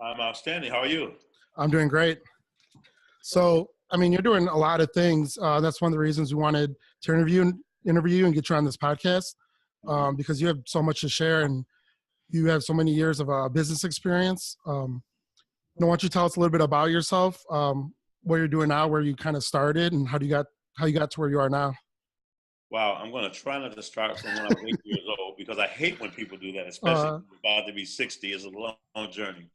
I'm outstanding. How are you? I'm doing great. So, I mean, you're doing a lot of things. That's one of the reasons we wanted to interview you and get you on this podcast, because you have so much to share and you have so many years of business experience. Why don't you tell us a little bit about yourself, what you're doing now, where you kind of started, and how you got to where you are now? Wow, I'm going to try not to start from when I was 8 years old because I hate when people do that, especially when you're about to be 60. It's a long journey.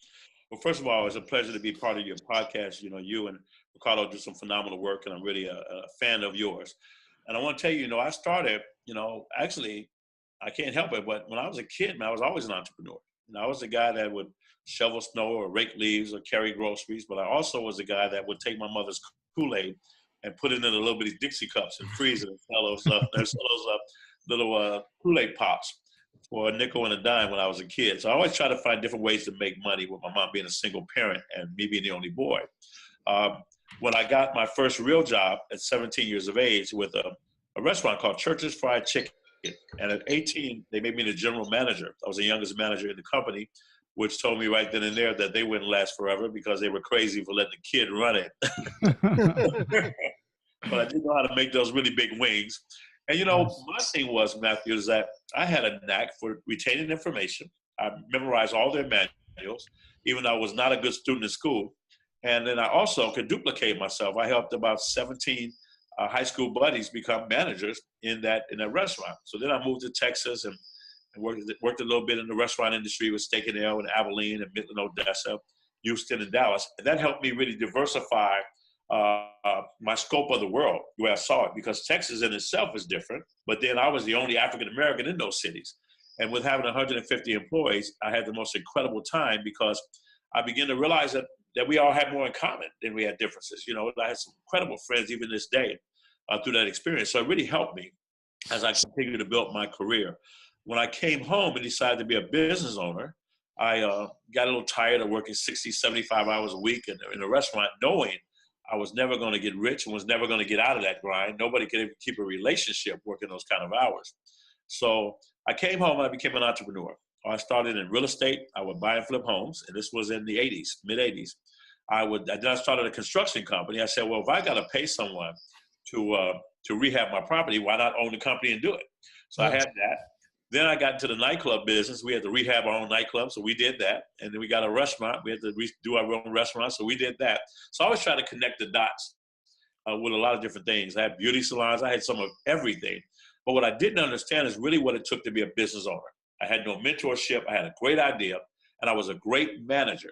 Well, first of all, it's a pleasure to be part of your podcast. You know, you and Ricardo do some phenomenal work, and I'm really a fan of yours. And I want to tell you, I started, actually, I can't help it, but when I was a kid, man, I was always an entrepreneur. I was the guy that would shovel snow or rake leaves or carry groceries, but I also was the guy that would take my mother's Kool-Aid and put it in a little bitty Dixie cups and freeze it and sell those little Kool-Aid pops for a nickel and a dime when I was a kid. So I always try to find different ways to make money with my mom being a single parent and me being the only boy. When I got my first real job at 17 years of age with a restaurant called Church's Fried Chicken. And at 18, they made me the general manager. I was the youngest manager in the company, which told me right then and there that they wouldn't last forever because they were crazy for letting the kid run it. But I did know how to make those really big wings. And, my thing was, Matthew, is that I had a knack for retaining information. I memorized all their manuals, even though I was not a good student in school. And then I also could duplicate myself. I helped about 17 high school buddies become managers in that restaurant. So then I moved to Texas and worked a little bit in the restaurant industry with Steak and Ale and Abilene and Midland, Odessa, Houston, and Dallas. And that helped me really diversify my scope of the world, the way I saw it, because Texas in itself is different. But then I was the only African-American in those cities. And with having 150 employees, I had the most incredible time because I began to realize that we all had more in common than we had differences. I had some incredible friends even this day through that experience. So it really helped me as I continued to build my career. When I came home and decided to be a business owner, I got a little tired of working 60, 75 hours a week in a restaurant, knowing I was never going to get rich and was never going to get out of that grind. Nobody could even keep a relationship working those kind of hours. So I came home and I became an entrepreneur. I started in real estate. I would buy and flip homes, and this was in the 80s, mid-80s. Then I started a construction company. I said, well, if I got to pay someone to rehab my property, why not own the company and do it? So I had that. Then I got into the nightclub business. We had to rehab our own nightclub, so we did that. And then we got a restaurant. We had to do our own restaurant, so we did that. So I always try to connect the dots with a lot of different things. I had beauty salons. I had some of everything. But what I didn't understand is really what it took to be a business owner. I had no mentorship. I had a great idea, and I was a great manager.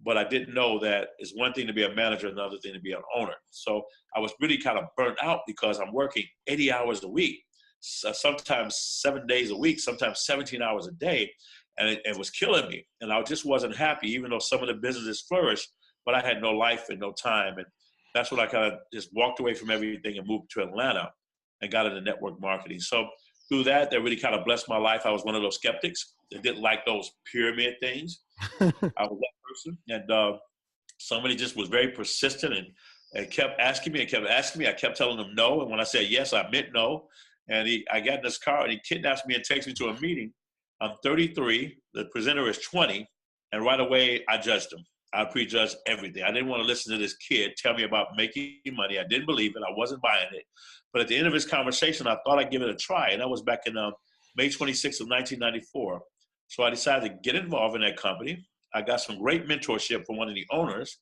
But I didn't know that it's one thing to be a manager, another thing to be an owner. So I was really kind of burnt out because I'm working 80 hours a week, sometimes 7 days a week, sometimes 17 hours a day, and it was killing me. And I just wasn't happy, even though some of the businesses flourished, but I had no life and no time. And that's when I kind of just walked away from everything and moved to Atlanta and got into network marketing. So through that really kind of blessed my life. I was one of those skeptics that didn't like those pyramid things. I was that person. And somebody just was very persistent and kept asking me and kept asking me. I kept telling them no. And when I said yes, I meant no. And I got in this car and he kidnaps me and takes me to a meeting. I'm 33. The presenter is 20. And right away, I judged him. I prejudged everything. I didn't want to listen to this kid tell me about making money. I didn't believe it. I wasn't buying it. But at the end of his conversation, I thought I'd give it a try. And that was back in May 26th of 1994. So I decided to get involved in that company. I got some great mentorship from one of the owners.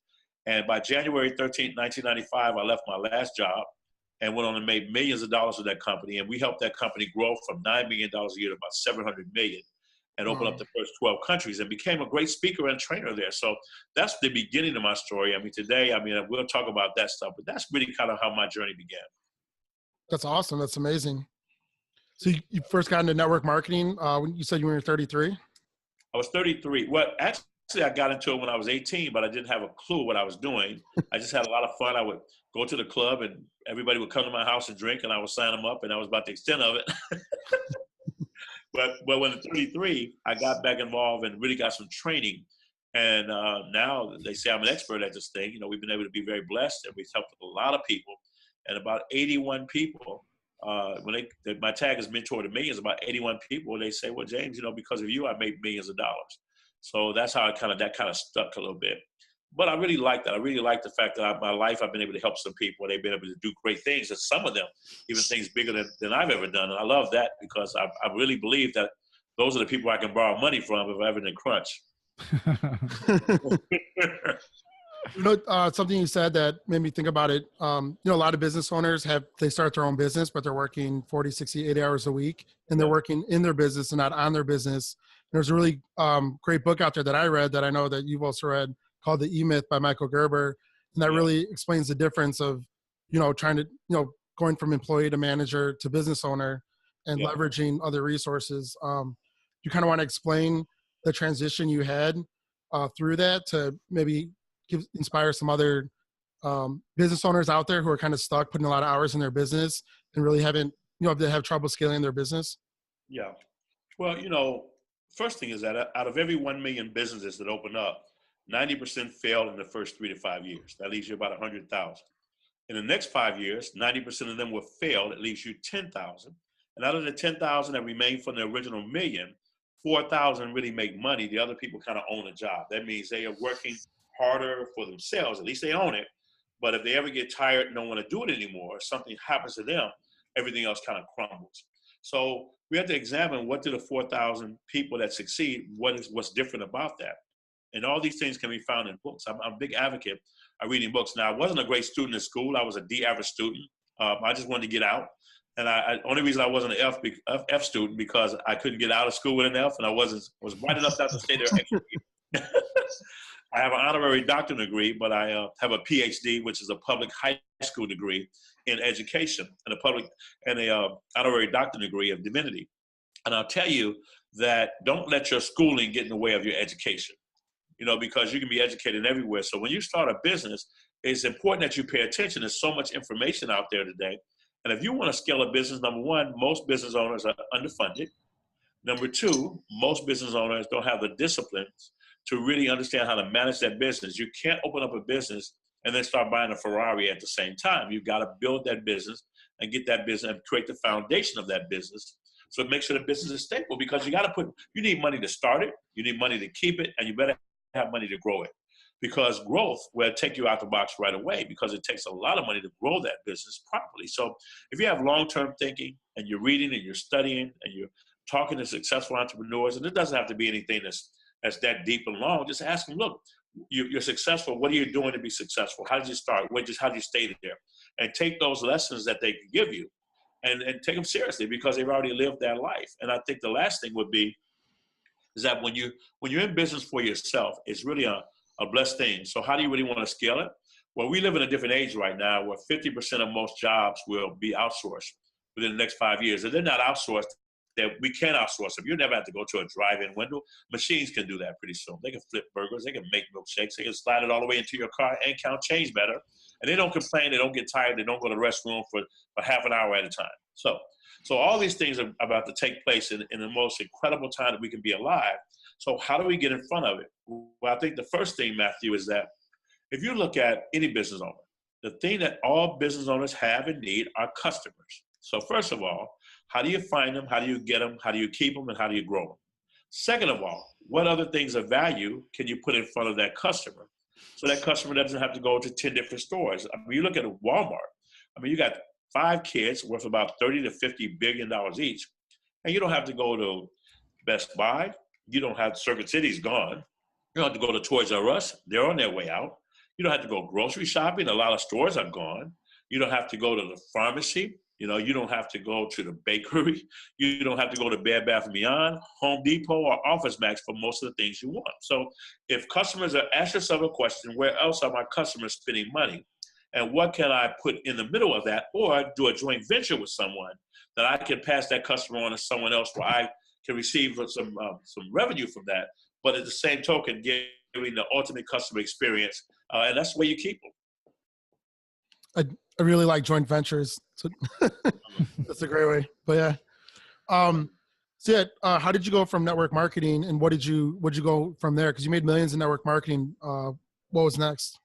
And by January 13th, 1995, I left my last job and went on and made millions of dollars with that company. And we helped that company grow from $9 million a year to about $700 million and open up the first 12 countries and became a great speaker and trainer there. So that's the beginning of my story. I mean, today, we'll talk about that stuff, but that's really kind of how my journey began. That's awesome. That's amazing. So you first got into network marketing when you said you were 33? I was 33. Well, actually, I got into it when I was 18, but I didn't have a clue what I was doing. I just had a lot of fun. I would go to the club, and everybody would come to my house and drink, and I would sign them up, and that was about the extent of it. But when at 33, I got back involved and really got some training. And now they say I'm an expert at this thing. We've been able to be very blessed, and we've helped a lot of people. And about 81 people, my tag is Mentor to Millions, about 81 people, they say, well, James, because of you, I made millions of dollars. So that's how that kind of stuck a little bit. But I really like that. I really like the fact that my life, I've been able to help some people. They've been able to do great things, and some of them, even things bigger than I've ever done. And I love that because I really believe that those are the people I can borrow money from if I'm ever in a crunch. Something you said that made me think about it. A lot of business owners they start their own business, but they're working 40, 60, 80 hours a week, and they're working in their business and not on their business. There's a really great book out there that I read that I know that you've also read called The E-Myth by Michael Gerber. And that really explains the difference of, trying to, going from employee to manager to business owner and leveraging other resources. You kind of want to explain the transition you had through that to maybe inspire some other business owners out there who are kind of stuck putting a lot of hours in their business and really haven't, they have trouble scaling their business? Yeah. Well, first thing is that out of every 1 million businesses that open up, 90% fail in the first 3 to 5 years. That leaves you about 100,000. In the next 5 years, 90% of them will fail. That leaves you 10,000. And out of the 10,000 that remain from the original million, 4,000 really make money. The other people kind of own a job. That means they are working harder for themselves. At least they own it. But if they ever get tired and don't want to do it anymore, something happens to them, everything else kind of crumbles. So we have to examine what do the 4,000 people that succeed, what's different about that. And all these things can be found in books. I'm a big advocate of reading books. Now, I wasn't a great student in school. I was a D average student. I just wanted to get out. And only reason I wasn't an F student because I couldn't get out of school with an F, and I was bright enough not to stay there extra year. I have an honorary doctorate degree, but I have a PhD, which is a public high school degree in education, and a honorary doctorate degree of divinity. And I'll tell you that don't let your schooling get in the way of your education. Because you can be educated everywhere. So when you start a business, it's important that you pay attention. There's so much information out there today. And if you want to scale a business, number one, most business owners are underfunded. Number two, most business owners don't have the disciplines to really understand how to manage that business. You can't open up a business and then start buying a Ferrari at the same time. You've got to build that business and get that business and create the foundation of that business. So make sure the business is stable, because you need money to start it, you need money to keep it, and you better have money to grow it, because growth will take you out the box right away, because it takes a lot of money to grow that business properly. So if you have long-term thinking and you're reading and you're studying and you're talking to successful entrepreneurs, and it doesn't have to be anything that's that deep and long, just ask them, look, you're successful. What are you doing to be successful? How did you start? How did you stay there? And take those lessons that they can give you and take them seriously, because they've already lived that life. And I think the last thing would be is that when you're in business for yourself, it's really a blessed thing. So how do you really want to scale it? Well, we live in a different age right now where 50% of most jobs will be outsourced within the next 5 years. And they're not outsourced, that we can outsource them. You never have to go to a drive-in window. Machines can do that pretty soon. They can flip burgers. They can make milkshakes. They can slide it all the way into your car and count change better. And they don't complain. They don't get tired. They don't go to the restroom for half an hour at a time. So all these things are about to take place in the most incredible time that we can be alive. So how do we get in front of it? Well, I think the first thing, Matthew, is that if you look at any business owner, the thing that all business owners have and need are customers. So first of all, how do you find them? How do you get them? How do you keep them? And how do you grow them? Second of all, what other things of value can you put in front of that customer so that customer doesn't have to go to 10 different stores? I mean, you look at Walmart. I mean, you got 5 kids worth about $30 to $50 billion each. And you don't have to go to Best Buy. You don't have Circuit City's gone. You don't have to go to Toys R Us. They're on their way out. You don't have to go grocery shopping. A lot of stores are gone. You don't have to go to the pharmacy. You don't have to go to the bakery. You don't have to go to Bed Bath & Beyond, Home Depot, or Office Max for most of the things you want. So if customers ask yourself a question, where else are my customers spending money? And what can I put in the middle of that, or do a joint venture with someone that I can pass that customer on to someone else where I can receive some revenue from that, but at the same token, giving the ultimate customer experience, and that's the way you keep them. I really like joint ventures. So that's a great way. But yeah. How did you go from network marketing, and what'd you go from there? Because you made millions in network marketing. What was next?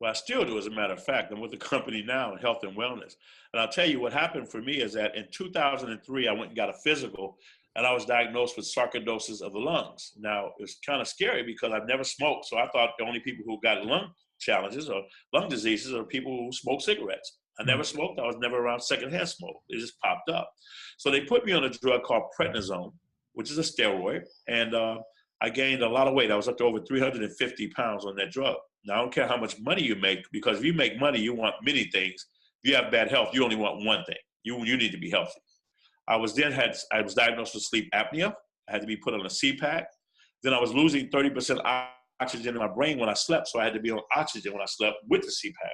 Well, I still do, as a matter of fact. I'm with the company now in health and wellness. And I'll tell you what happened for me is that in 2003, I went and got a physical and I was diagnosed with sarcoidosis of the lungs. Now, it's kind of scary because I've never smoked, so I thought the only people who got lung challenges or lung diseases are people who smoke cigarettes. I never smoked. I was never around secondhand smoke. It just popped up. So they put me on a drug called Prednisone, which is a steroid, and I gained a lot of weight. I was up to over 350 pounds on that drug. Now, I don't care how much money you make, because if you make money, you want many things. If you have bad health, you only want one thing. You need to be healthy. I was diagnosed with sleep apnea. I had to be put on a CPAP. Then I was losing 30% oxygen in my brain when I slept, so I had to be on oxygen when I slept with the CPAP.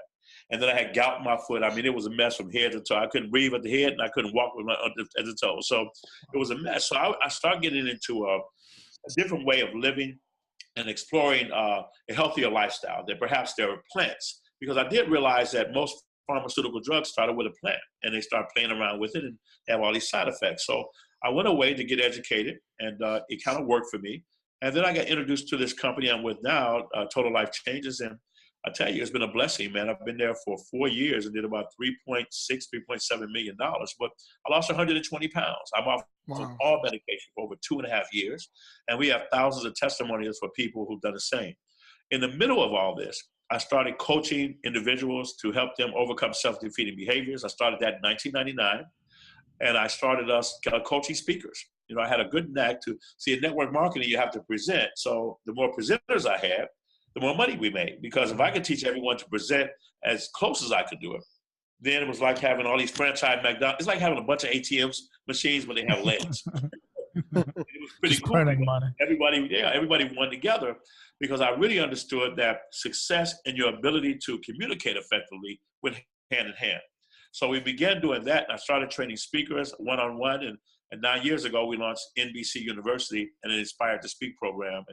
And then I had gout in my foot. I mean, it was a mess from head to toe. I couldn't breathe at the head, and I couldn't walk with at the toe. So it was a mess. So I started getting into a different way of living and exploring a healthier lifestyle, that perhaps there are plants. Because I did realize that most pharmaceutical drugs started with a plant, and they start playing around with it and have all these side effects. So I went away to get educated, and it kind of worked for me. And then I got introduced to this company I'm with now, Total Life Changes. And I tell you, it's been a blessing, man. I've been there for 4 years and did about $3.7 million, but I lost 120 pounds. I'm off of all medication for over 2.5 years. And we have thousands of testimonials for people who've done the same. In the middle of all this, I started coaching individuals to help them overcome self-defeating behaviors. I started that in 1999, and I started us coaching speakers. You know, I had a good knack to see in network marketing, you have to present. So the more presenters I had, the more money we made. Because if I could teach everyone to present as close as I could do it, then it was like having all these franchise McDonald's. It's like having a bunch of ATM machines, but they have legs. It was pretty Just cool. money. Everybody won together, because I really understood that success and your ability to communicate effectively went hand in hand. So we began doing that, and I started training speakers one-on-one. And 9 years ago, we launched NBC University and an Inspired2Speak program.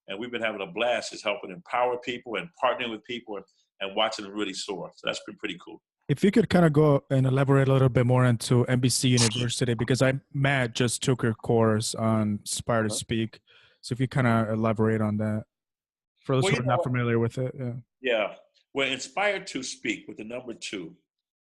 And we've been having a blast, just helping empower people and partnering with people and watching them really soar. So that's been pretty cool. If you could kind of go and elaborate a little bit more into NBC University, because Matt just took your course on Inspire2Speak. So if you kind of elaborate on that for those who are not familiar with it. Yeah. Well, Inspired2Speak with the number 2,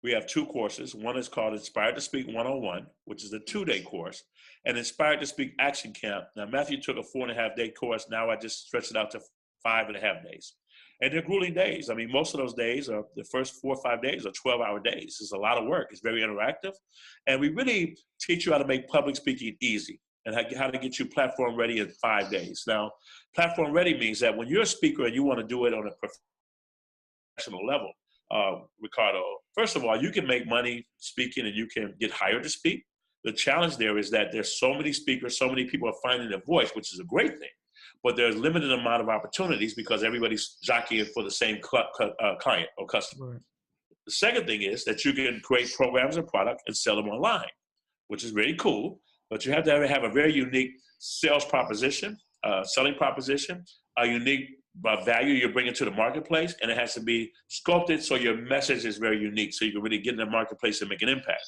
we have 2 courses. One is called Inspired2Speak 101, which is a 2-day course, and Inspired2Speak Action Camp. Now, Matthew took a 4.5-day course. Now I just stretched it out to 5.5 days. And they're grueling days. I mean, most of those days are the first 4 or 5 days are 12-hour days. It's a lot of work. It's very interactive. And we really teach you how to make public speaking easy and how to get you platform ready in 5 days. Now, platform ready means that when you're a speaker and you want to do it on a professional level, Ricardo, first of all, you can make money speaking and you can get hired to speak. The challenge there is that there's so many speakers, so many people are finding their voice, which is a great thing. But there's a limited amount of opportunities because everybody's jockeying for the same client or customer. Right. The second thing is that you can create programs and products and sell them online, which is really cool. But you have to have a very unique sales proposition, selling proposition, a unique value you're bringing to the marketplace, and it has to be sculpted so your message is very unique, so you can really get in the marketplace and make an impact.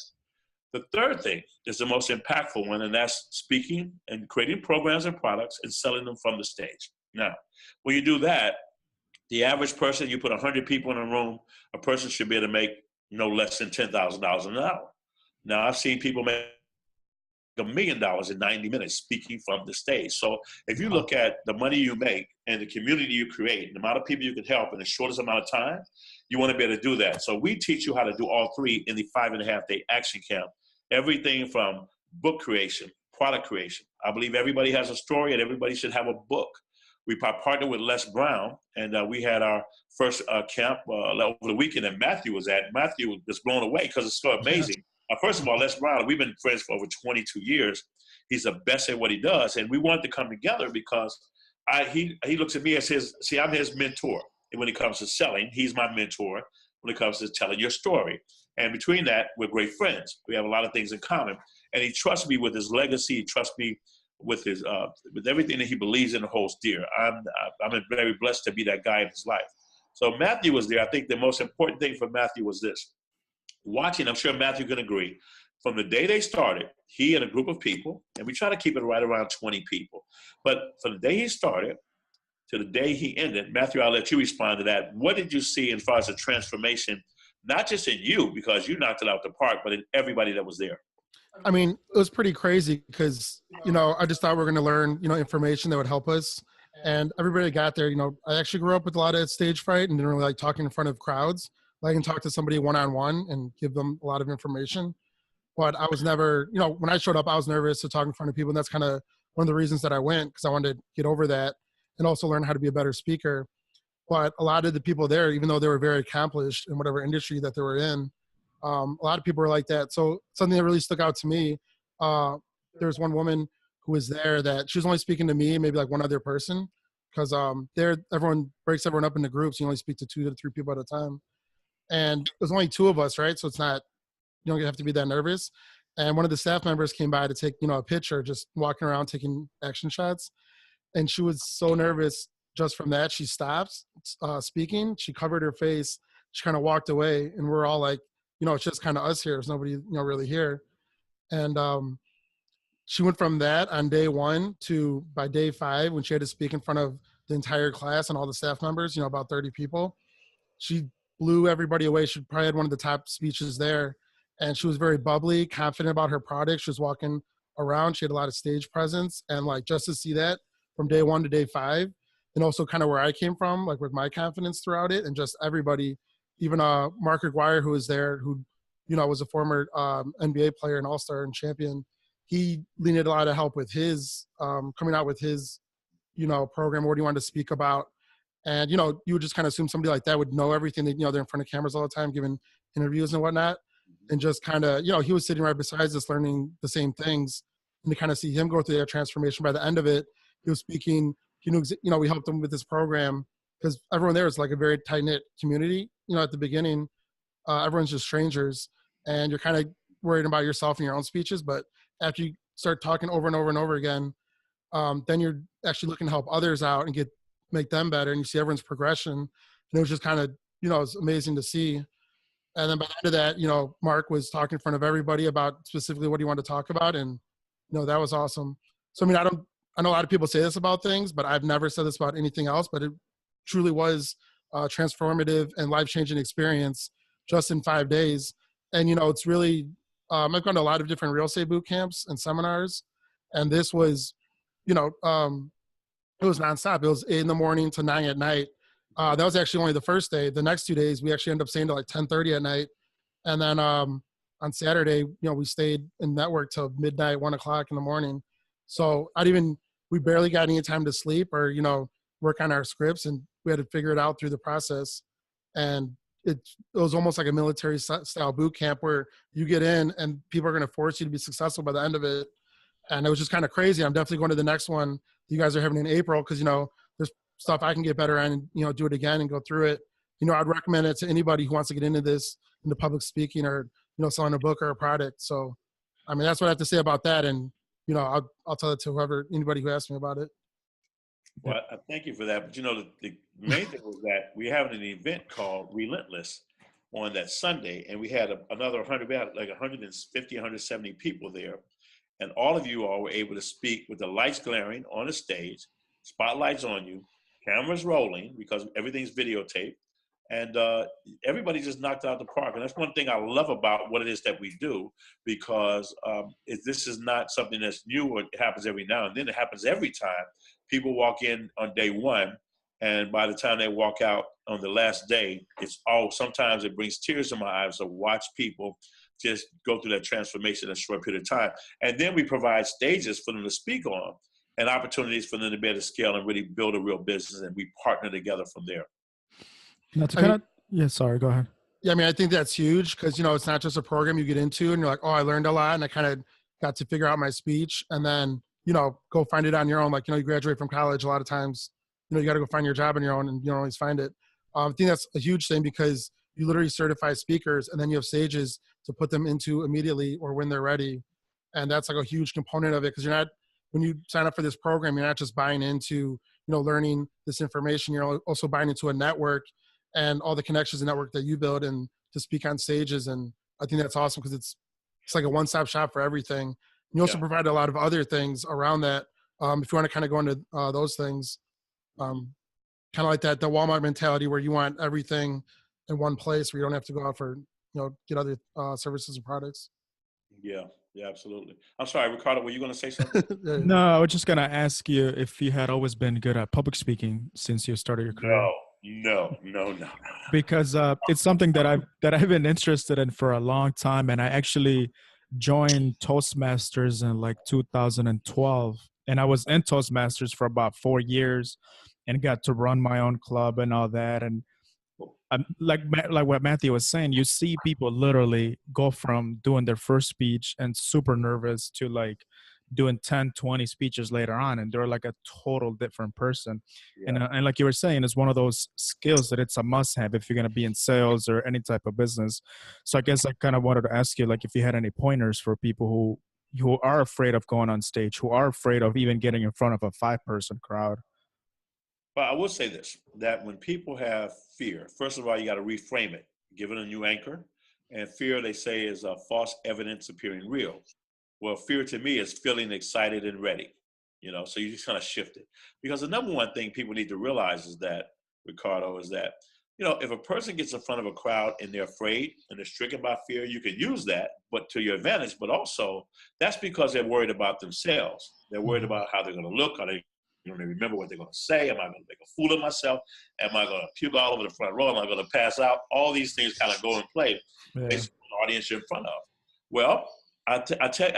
The third thing is the most impactful one, and that's speaking and creating programs and products and selling them from the stage. Now, when you do that, the average person, you put 100 people in a room, a person should be able to make no less than $10,000 an hour. Now, I've seen people make $1 million in 90 minutes speaking from the stage. So if you look at the money you make and the community you create, the amount of people you can help in the shortest amount of time, you want to be able to do that. So we teach you how to do all 3 in the 5.5-day action camp. Everything from book creation, product creation. I believe everybody has a story and everybody should have a book. We partnered with Les Brown, and we had our first camp over the weekend that Matthew was at. Matthew was blown away because it's so amazing. First of all, Les Brown, we've been friends for over 22 years. He's the best at what he does. And we wanted to come together because he looks at me as I'm his mentor. And when it comes to selling, he's my mentor when it comes to telling your story. And between that, we're great friends. We have a lot of things in common. And he trusts me with his legacy. He trusts me with his with everything that he believes in and holds dear. I'm very blessed to be that guy in his life. So Matthew was there. I think the most important thing for Matthew was this. Watching, I'm sure Matthew can agree, from the day they started, he and a group of people, and we try to keep it right around 20 people. But from the day he started to the day he ended, Matthew, I'll let you respond to that. What did you see as far as a transformation, not just in you, because you knocked it out the park, but in everybody that was there? I mean, it was pretty crazy because, you know, I just thought we were going to learn, you know, information that would help us. And everybody got there, you know, I actually grew up with a lot of stage fright and didn't really like talking in front of crowds. I can talk to somebody one-on-one and give them a lot of information. But I was never, you know, when I showed up, I was nervous to talk in front of people. And that's kind of one of the reasons that I went, because I wanted to get over that and also learn how to be a better speaker. But a lot of the people there, even though they were very accomplished in whatever industry that they were in, a lot of people were like that. So something that really stuck out to me, there was one woman who was there that she was only speaking to me, maybe like one other person, because there everyone breaks everyone up into groups. You only speak to 2 to 3 people at a time, and there's only 2 of us, right? So it's not, you don't have to be that nervous. And one of the staff members came by to take, you know, a picture, just walking around taking action shots, and she was so nervous just from that. She stopped speaking. She covered her face. She kind of walked away, and we're all like, you know, it's just kind of us here. There's nobody, you know, really here. And she went from that on day 1 to by day 5, when she had to speak in front of the entire class and all the staff members, you know, about 30 people. She blew everybody away. She probably had one of the top speeches there. And she was very bubbly, confident about her product. She was walking around. She had a lot of stage presence. And like, just to see that from day 1 to day 5, and also kind of where I came from, like with my confidence throughout it, and just everybody, even Mark Aguirre, who was there, who, you know, was a former NBA player and all-star and champion. He needed a lot of help with his coming out with his, you know, program, what he wanted to speak about. And, you know, you would just kind of assume somebody like that would know everything. That, you know, they're in front of cameras all the time, giving interviews and whatnot. And just kind of, you know, he was sitting right beside us learning the same things. And to kind of see him go through that transformation, by the end of it, he was speaking, he knew, you know, we helped him with this program because everyone there is like a very tight-knit community. You know, at the beginning, everyone's just strangers and you're kind of worried about yourself and your own speeches. But after you start talking over and over and over again, then you're actually looking to help others out and make them better. And you see everyone's progression. And it was just kind of, you know, it was amazing to see. And then by the end of that, you know, Mark was talking in front of everybody about specifically what he wanted to talk about. And, you know, that was awesome. So, I mean, I know a lot of people say this about things, but I've never said this about anything else, but it truly was a transformative and life-changing experience just in 5 days. And, you know, it's really, I've gone to a lot of different real estate boot camps and seminars. And this was, you know, it was nonstop. It was 8 a.m. to 9 p.m. That was actually only the first day. The next 2 days, we actually ended up staying till like 10:30 at night. And then on Saturday, you know, we stayed in network till midnight, 1 o'clock in the morning. So we barely got any time to sleep or, you know, work on our scripts, and we had to figure it out through the process. And it was almost like a military style boot camp where you get in and people are going to force you to be successful by the end of it. And it was just kind of crazy. I'm definitely going to the next one you guys are having in April, because, you know, there's stuff I can get better at and, you know, do it again and go through it. You know, I'd recommend it to anybody who wants to get into this, into public speaking or, you know, selling a book or a product. So, I mean, that's what I have to say about that. And, you know, I'll tell it to anybody who asks me about it. Well, I thank you for that. But, you know, the main thing was that we have an event called Relentless on that Sunday. And we had another 100, we had like 150, 170 people there. And all of you all were able to speak with the lights glaring on the stage, spotlights on you, cameras rolling because everything's videotaped. And everybody just knocked it out the park. And that's one thing I love about what it is that we do, because this is not something that's new or it happens every now and then. It happens every time. People walk in on day 1, and by the time they walk out on the last day, sometimes it brings tears to my eyes to watch people just go through that transformation in a short period of time. And then we provide stages for them to speak on and opportunities for them to be able to scale and really build a real business. And we partner together from there. Sorry, go ahead. Yeah, I mean, I think that's huge because, you know, it's not just a program you get into and you're like, oh, I learned a lot and I kind of got to figure out my speech, and then, you know, go find it on your own. Like, you know, you graduate from college, a lot of times, you know, you got to go find your job on your own and you don't always find it. I think that's a huge thing because you literally certify speakers and then you have stages to put them into immediately or when they're ready. And that's like a huge component of it, because when you sign up for this program, you're not just buying into, you know, learning this information, you're also buying into a network and all the connections and network that you build and to speak on stages. And I think that's awesome because it's like a one-stop shop for everything. And you also provide a lot of other things around that. If you want to kind of go into those things, kind of like the Walmart mentality where you want everything in one place where you don't have to go out for, you know, get other services and products. Yeah. Yeah, absolutely. I'm sorry, Ricardo, were you going to say something? No, I was just gonna ask you if you had always been good at public speaking since you started your career. No. Because it's something that I've been interested in for a long time, and I actually joined Toastmasters in like 2012, and I was in Toastmasters for about 4 years, and got to run my own club and all that. And like what Matthew was saying, you see people literally go from doing their first speech and super nervous to like doing 10, 20 speeches later on, and they're like a total different person. Yeah. And like you were saying, it's one of those skills that it's a must have if you're going to be in sales or any type of business. So I guess I kind of wanted to ask you, like, if you had any pointers for people who are afraid of going on stage, who are afraid of even getting in front of a 5-person crowd. But I will say this, that when people have fear, first of all, you got to reframe it, give it a new anchor. And fear, they say, is false evidence appearing real. Well, fear to me is feeling excited and ready, so you just kind of shift it. Because the number one thing people need to realize is that, Ricardo, is that, if a person gets in front of a crowd and they're afraid and they're stricken by fear, you can use that, but to your advantage. But also, that's because they're worried about themselves. They're worried about how they're going to look. Are they going to remember what they're going to say? Am I going to make a fool of myself? Am I going to puke all over the front row? Am I going to pass out? All these things kind of go in play based on the audience you're in front of. Well, I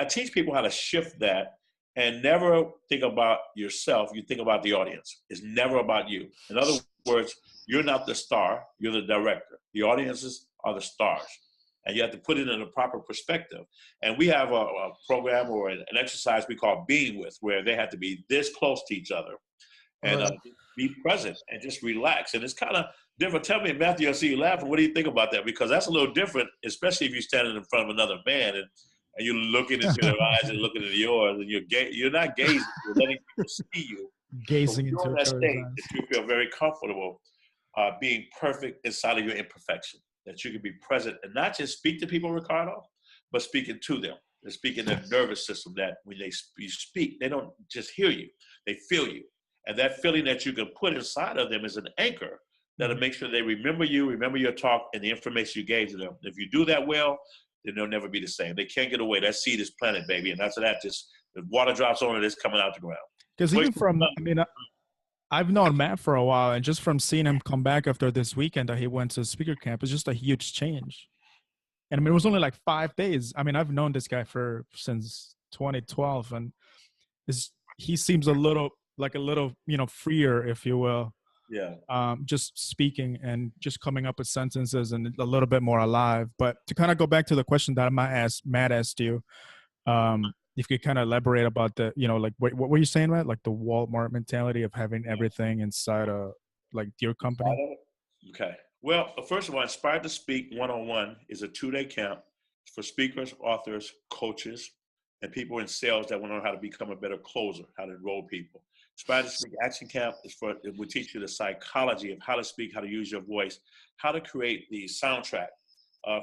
teach people how to shift that and never think about yourself. You think about the audience. It's never about you. In other words, you're not the star. You're the director. The audiences are the stars. And you have to put it in a proper perspective. And we have a program or an exercise we call Being With, where they have to be this close to each other and be present and just relax. And it's kind of different. Tell me, Matthew, I see you laughing. What do you think about that? Because that's a little different, especially if you're standing in front of another man and you're looking into their eyes and looking into yours, and you're not gazing, you're letting people see you. Gazing into that state that you feel very comfortable being perfect inside of your imperfection, that you can be present and not just speak to people, Ricardo, but speaking to them. They're speaking their nervous system, that when you speak, they don't just hear you, they feel you. And that feeling that you can put inside of them is an anchor that'll make sure they remember you, remember your talk and the information you gave to them. If you do that well, then they'll never be the same. They can't get away. That seed is planted, baby. And after that, just the water drops on it, it's coming out the ground. Because even from, I've known Matt for a while, and just from seeing him come back after this weekend that he went to speaker camp, it's just a huge change. And it was only like 5 days. I've known this guy since 2012, and he seems a little, freer, if you will. Yeah. Just speaking and just coming up with sentences and a little bit more alive. But to kind of go back to the question that Matt asked you, if you kind of elaborate about the, what were you saying, Matt? Like the Walmart mentality of having everything inside of your company? Okay. Well, first of all, Inspired to Speak 101 is a 2-day camp for speakers, authors, coaches, and people in sales that want to know how to become a better closer, how to enroll people. Inspired to Speak Action Camp will teach you the psychology of how to speak, how to use your voice, how to create the soundtrack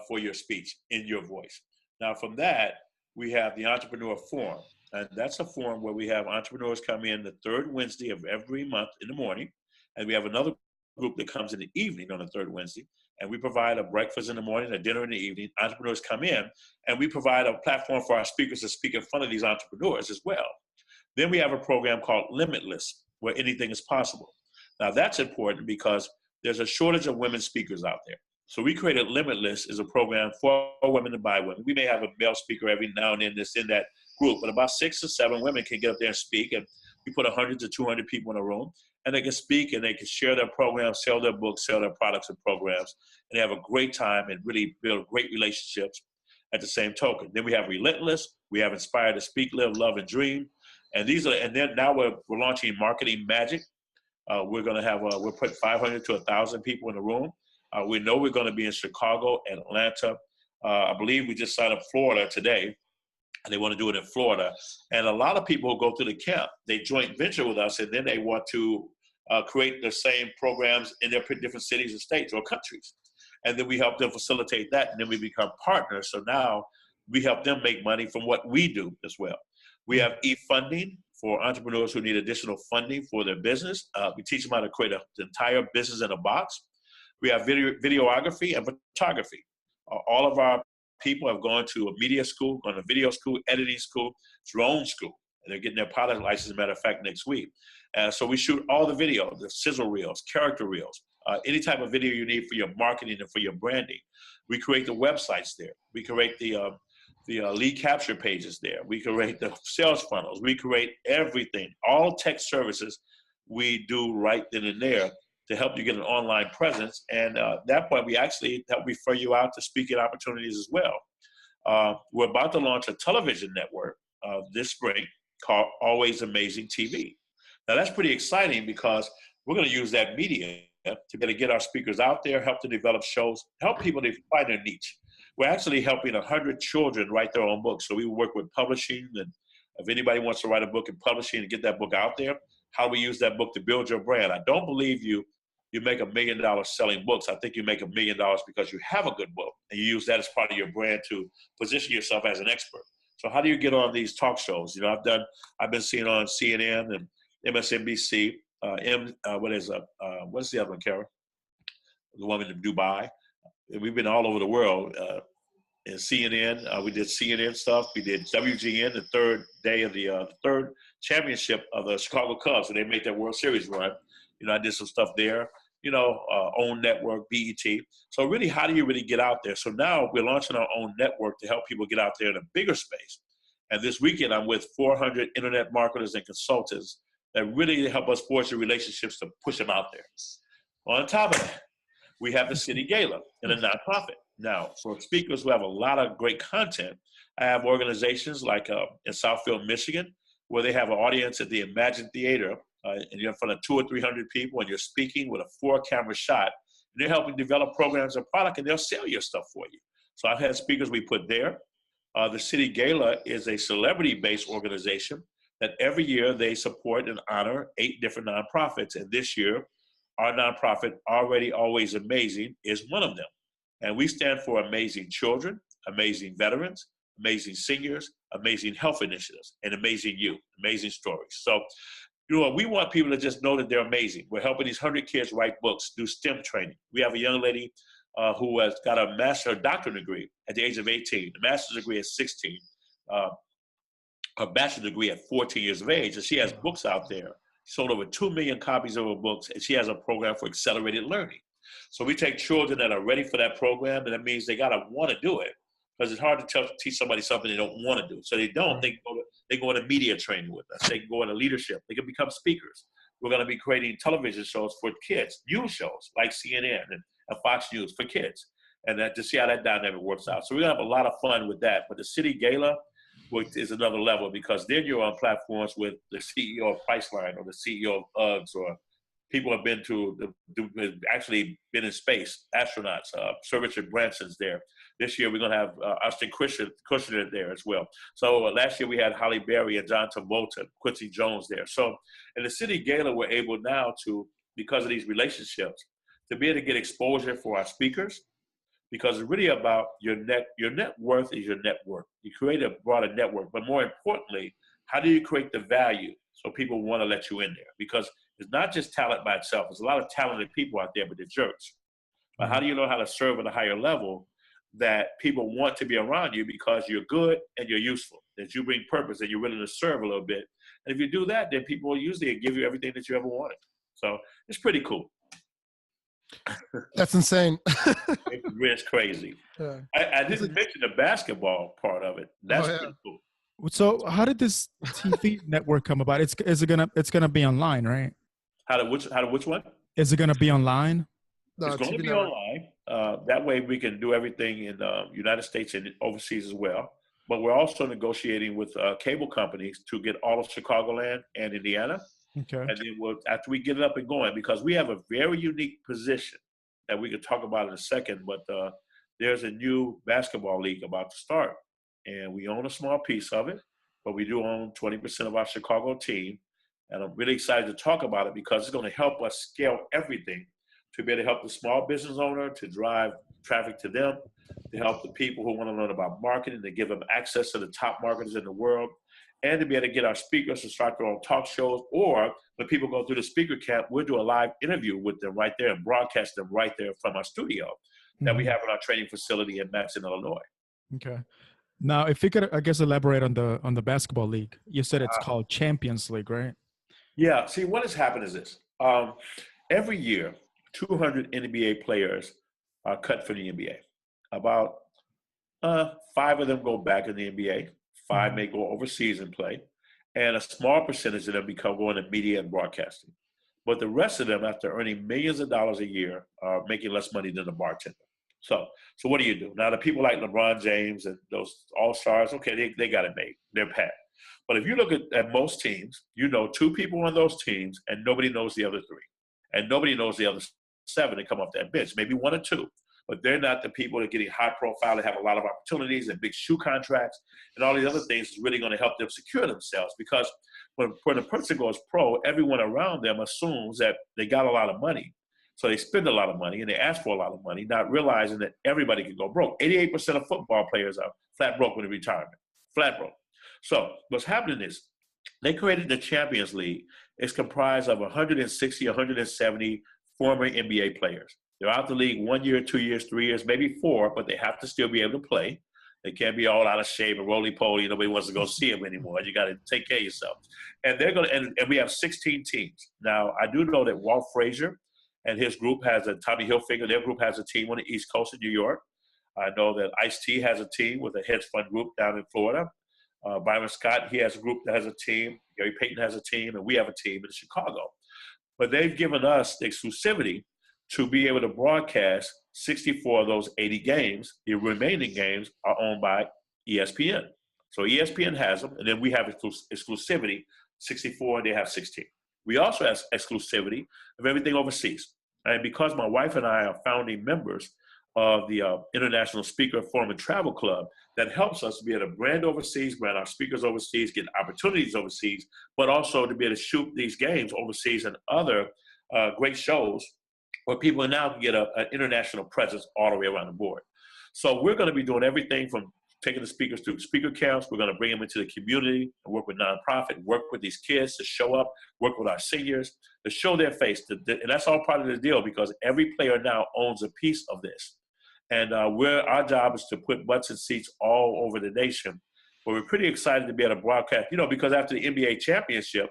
for your speech in your voice. Now, from that, we have the Entrepreneur Forum. And that's a forum where we have entrepreneurs come in the third Wednesday of every month in the morning. And we have another group that comes in the evening on the third Wednesday. And we provide a breakfast in the morning, a dinner in the evening. Entrepreneurs come in, and we provide a platform for our speakers to speak in front of these entrepreneurs as well. Then we have a program called Limitless, where anything is possible. Now that's important because there's a shortage of women speakers out there. So we created Limitless as a program for women and by women. We may have a male speaker every now and then that's in that group, but about 6 or 7 women can get up there and speak. And we put 100 to 200 people in a room, and they can speak and they can share their programs, sell their books, sell their products and programs. And they have a great time and really build great relationships at the same token. Then we have Relentless. We have Inspired to Speak, Live, Love, and Dream. And then now we're launching Marketing Magic. We're going to have, we'll put 500 to 1,000 people in the room. We know we're going to be in Chicago and Atlanta. I believe we just signed up Florida today, and they want to do it in Florida. And a lot of people who go through the camp, they joint venture with us, and then they want to create the same programs in their different cities and states or countries. And then we help them facilitate that, and then we become partners. So now we help them make money from what we do as well. We have e-funding for entrepreneurs who need additional funding for their business. We teach them how to create an entire business in a box. We have videography and photography. All of our people have gone to a media school, gone to video school, editing school, drone school. And they're getting their pilot license, as a matter of fact, next week. So we shoot all the video, the sizzle reels, character reels, any type of video you need for your marketing and for your branding. We create the websites there. We create the lead capture pages there. We create the sales funnels. We create everything, all tech services we do right then and there to help you get an online presence. And at that point, we actually help refer you out to speaking opportunities as well. We're about to launch a television network this spring called Always Amazing TV. Now that's pretty exciting because we're going to use that media to be able to get our speakers out there, help to develop shows, help people to find their niche. We're actually helping 100 children write their own books. So we work with publishing, and if anybody wants to write a book in publishing and get that book out there, how do we use that book to build your brand? I don't believe you make $1 million selling books. I think you make $1 million because you have a good book and you use that as part of your brand to position yourself as an expert. So how do you get on these talk shows? You know, I've been seeing on CNN and MSNBC. What's the other one, Kara? The woman in Dubai. We've been all over the world. In CNN, we did CNN stuff. We did WGN, the third day of the third championship of the Chicago Cubs, and they made that World Series run. You know, I did some stuff there. You know, own network, BET. So really, how do you really get out there? So now we're launching our own network to help people get out there in a bigger space. And this weekend, I'm with 400 internet marketers and consultants that really help us forge the relationships to push them out there. On top of that, we have the City Gala and a nonprofit. Now, for speakers who have a lot of great content, I have organizations like in Southfield, Michigan, where they have an audience at the Imagine Theater, and you're in front of 200 or 300 people, and you're speaking with a 4-camera shot. And they're helping develop programs and product, and they'll sell your stuff for you. So I've had speakers we put there. The City Gala is a celebrity-based organization that every year they support and honor 8 different nonprofits. And this year, our nonprofit, Already Always Amazing, is one of them. And we stand for amazing children, amazing veterans, amazing seniors, amazing health initiatives, and amazing youth, amazing stories. So, you know, we want people to just know that they're amazing. We're helping these 100 kids write books, do STEM training. We have a young lady who has got a master's or doctorate degree at the age of 18, the master's degree at 16, her bachelor's degree at 14 years of age, and she has books out there. Sold over 2 million copies of her books, and she has a program for accelerated learning. So we take children that are ready for that program, and that means they got to want to do it, because it's hard to teach somebody something they don't want to do. So they don't. They go into media training with us. They can go into leadership. They can become speakers. We're going to be creating television shows for kids, news shows like CNN and Fox News for kids, and that to see how that dynamic works out. So we're going to have a lot of fun with that. But the City Gala is another level, because then you're on platforms with the CEO of Priceline or the CEO of Uggs, or people have been actually been in space, astronauts. Sir Richard Branson's there. This year we're going to have Austin Kushner there as well. So last year we had Holly Berry and John Travolta, Quincy Jones there. So in the City Gala, we're able now to, because of these relationships, to be able to get exposure for our speakers, because it's really about your net worth is your network. You create a broader network, but more importantly, how do you create the value so people want to let you in there? Because it's not just talent by itself. There's a lot of talented people out there, but they're jerks. But how do you know how to serve at a higher level that people want to be around you because you're good and you're useful, that you bring purpose and you're willing to serve a little bit? And if you do that, then people will usually give you everything that you ever wanted. So it's pretty cool. That's insane. It's crazy. Yeah. I didn't mention the basketball part of it. That's pretty cool. So how did this TV network come about? It's gonna be online, right? Which one? Is it gonna be online? No, it's going to be online. That way we can do everything in the United States and overseas as well. But we're also negotiating with cable companies to get all of Chicagoland and Indiana. Okay. And then after we get it up and going, because we have a very unique position that we could talk about in a second, but there's a new basketball league about to start. And we own a small piece of it, but we do own 20% of our Chicago team. And I'm really excited to talk about it because it's going to help us scale everything to be able to help the small business owner, to drive traffic to them, to help the people who want to learn about marketing, to give them access to the top marketers in the world, and to be able to get our speakers to start their own talk shows. Or when people go through the speaker camp, we'll do a live interview with them right there and broadcast them right there from our studio that we have in our training facility in Matson, Illinois. Okay. Now, if you could, I guess, elaborate on the basketball league. You said it's called Champions League, right? Yeah. See, what has happened is this. Every year, 200 NBA players are cut for the NBA. About five of them go back in the NBA. Five may go overseas and play. And a small percentage of them become going to media and broadcasting. But the rest of them, after earning millions of dollars a year, are making less money than a bartender. So what do you do? Now, the people like LeBron James and those all-stars, okay, they got it made. They're packed. But if you look at most teams, you know two people on those teams, and nobody knows the other three. And nobody knows the other seven that come off that bench, maybe one or two. But they're not the people that are getting high profile, that have a lot of opportunities and big shoe contracts and all these other things is really going to help them secure themselves. Because when a person goes pro, everyone around them assumes that they got a lot of money. So they spend a lot of money and they ask for a lot of money, not realizing that everybody can go broke. 88% of football players are flat broke when they retirement, flat broke. So what's happening is they created the Champions League. It's comprised of 160, 170 former NBA players. They're out the league 1 year, 2 years, 3 years, maybe 4, but they have to still be able to play. They can't be all out of shape and roly-poly. Nobody wants to go see them anymore. You got to take care of yourself. And they're going to, and we have 16 teams. Now, I do know that Walt Frazier and his group has Tommy Hilfiger, their group has a team on the East Coast in New York. I know that Ice-T has a team with a hedge fund group down in Florida. Byron Scott, he has a group that has a team. Gary Payton has a team, and we have a team in Chicago. But they've given us the exclusivity to be able to broadcast 64 of those 80 games. The remaining games are owned by ESPN. So ESPN has them, and then we have exclusivity, 64, and they have 16. We also have exclusivity of everything overseas. And because my wife and I are founding members of the International Speaker Forum and Travel Club, that helps us to be able to brand overseas, brand our speakers overseas, get opportunities overseas, but also to be able to shoot these games overseas and other great shows where people now can get an international presence all the way around the board. So we're going to be doing everything from taking the speakers through speaker camps. We're going to bring them into the community and work with nonprofit, work with these kids to show up, work with our seniors, to show their face. And that's all part of the deal because every player now owns a piece of this. And our job is to put butts in seats all over the nation. But we're pretty excited to be able to broadcast, because after the NBA championship,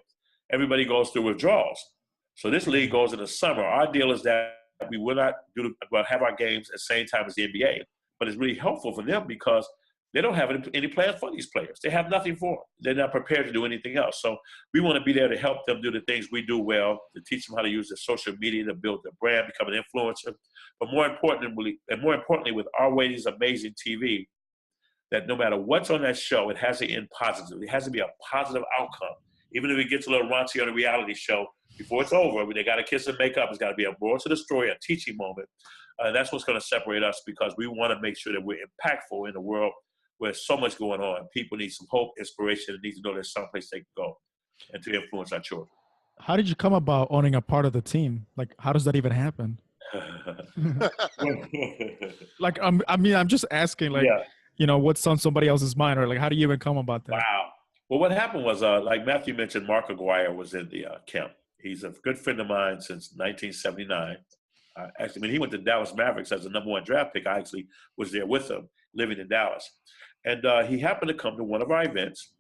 everybody goes through withdrawals. So this league goes in the summer. Our deal is that we will not have our games at the same time as the NBA. But it's really helpful for them because they don't have any plans for these players. They have nothing for them. They're not prepared to do anything else. So we want to be there to help them do the things we do well, to teach them how to use their social media to build their brand, become an influencer. But more importantly, with Our Ways Amazing TV, that no matter what's on that show, it has to end positively. It has to be a positive outcome. Even if it gets a little raunchy on a reality show, before it's over, when they got to kiss and make up, it's got to be a moral to the story, a teaching moment. That's what's going to separate us because we want to make sure that we're impactful in the world where there's so much going on. People need some hope, inspiration, and need to know there's someplace they can go and to influence our children. How did you come about owning a part of the team? Like, how does that even happen? Like, I'm just asking, like, what's on somebody else's mind, or like, how do you even come about that? Wow. Well, what happened was, like Matthew mentioned, Mark Aguirre was in the camp. He's a good friend of mine since 1979. Actually, when he went to Dallas Mavericks as the #1 draft pick, I actually was there with him, living in Dallas. And he happened to come to one of our events,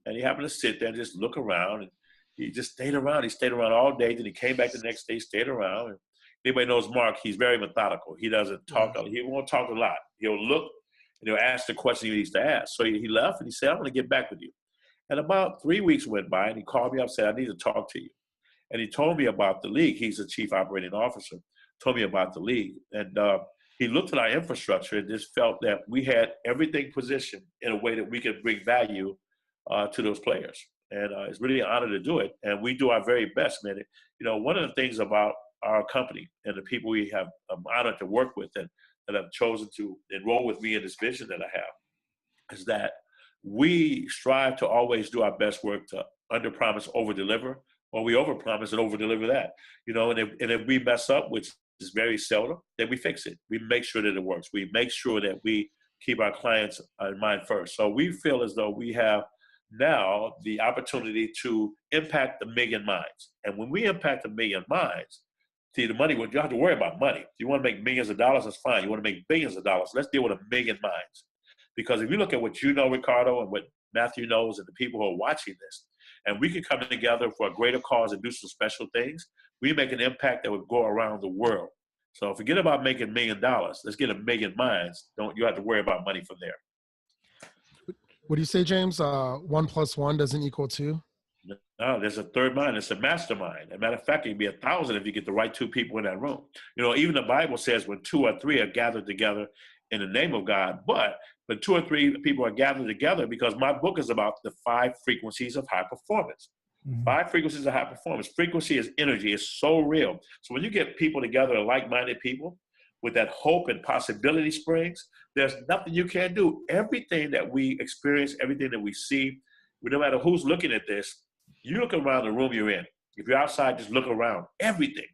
and he happened to sit there and just look around. And he just stayed around. He stayed around all day. Then he came back the next day, stayed around. And anybody knows Mark, he's very methodical. He doesn't talk. He won't talk a lot. He'll look, and he'll ask the question he needs to ask. So he left, and he said, I'm going to get back with you. And about 3 weeks went by, and he called me up and said, I need to talk to you. And he told me about the league. He's the chief operating officer. Told me about the league. And he looked at our infrastructure and just felt that we had everything positioned in a way that we could bring value to those players. And it's really an honor to do it. And we do our very best, man. One of the things about our company and the people we have, I'm honored to work with and that have chosen to enroll with me in this vision that I have, is that we strive to always do our best work to under-promise, over-deliver, or we over-promise and over-deliver that. And if we mess up, which is very seldom, then we fix it. We make sure that it works. We make sure that we keep our clients in mind first. So we feel as though we have now the opportunity to impact 1 million minds. And when we impact 1 million minds, see, the money, you don't have to worry about money. If you want to make millions of dollars, that's fine. You want to make billions of dollars, let's deal with 1 million minds. Because if you look at what you know, Ricardo, and what Matthew knows, and the people who are watching this, and we can come together for a greater cause and do some special things, we make an impact that would go around the world. So forget about making $1 million. Let's get 1 million minds. Don't you have to worry about money from there. What do you say, James? 1 + 1 doesn't equal 2? No, there's a third mind. It's a mastermind. As a matter of fact, it can be 1,000 if you get the right 2 people in that room. You know, even the Bible says when 2 or 3 are gathered together in the name of God, but 2 or 3 people are gathered together, because my book is about the 5 frequencies of high performance. 5 frequencies of high performance. Frequency is energy. It's so real. So when you get people together, like-minded people, with that hope and possibility springs, there's nothing you can't do. Everything that we experience, everything that we see, no matter who's looking at this, you look around the room you're in. If you're outside, just look around. Everything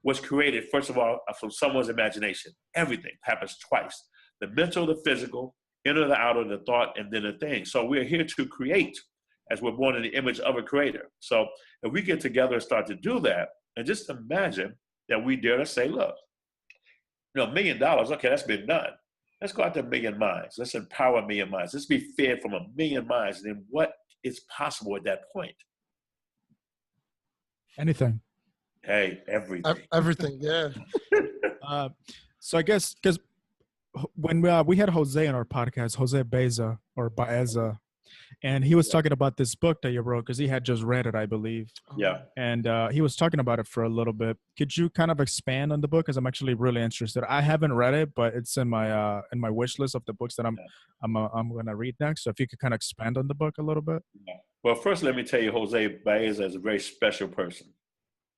was created, first of all, from someone's imagination. Everything happens twice. The mental, the physical, inner, the outer, the thought, and then the thing. So we're here to create, as we're born in the image of a creator. So if we get together and start to do that, and just imagine that we dare to say, look, you know, $1 million, okay, that's been done. Let's go out to 1 million minds. Let's empower 1 million minds. Let's be fed from 1 million minds. And then what is possible at that point? Anything. Hey, everything. Everything, yeah. So I guess, because when we had Jose on our podcast, Jose Baeza, and he was talking about this book that you wrote, because he had just read it, I believe. Yeah. And he was talking about it for a little bit. Could you kind of expand on the book? Because I'm actually really interested. I haven't read it, but it's in my wish list of the books that I'm going to read next. So if you could kind of expand on the book a little bit. Yeah. Well, first, let me tell you, Jose Baeza is a very special person.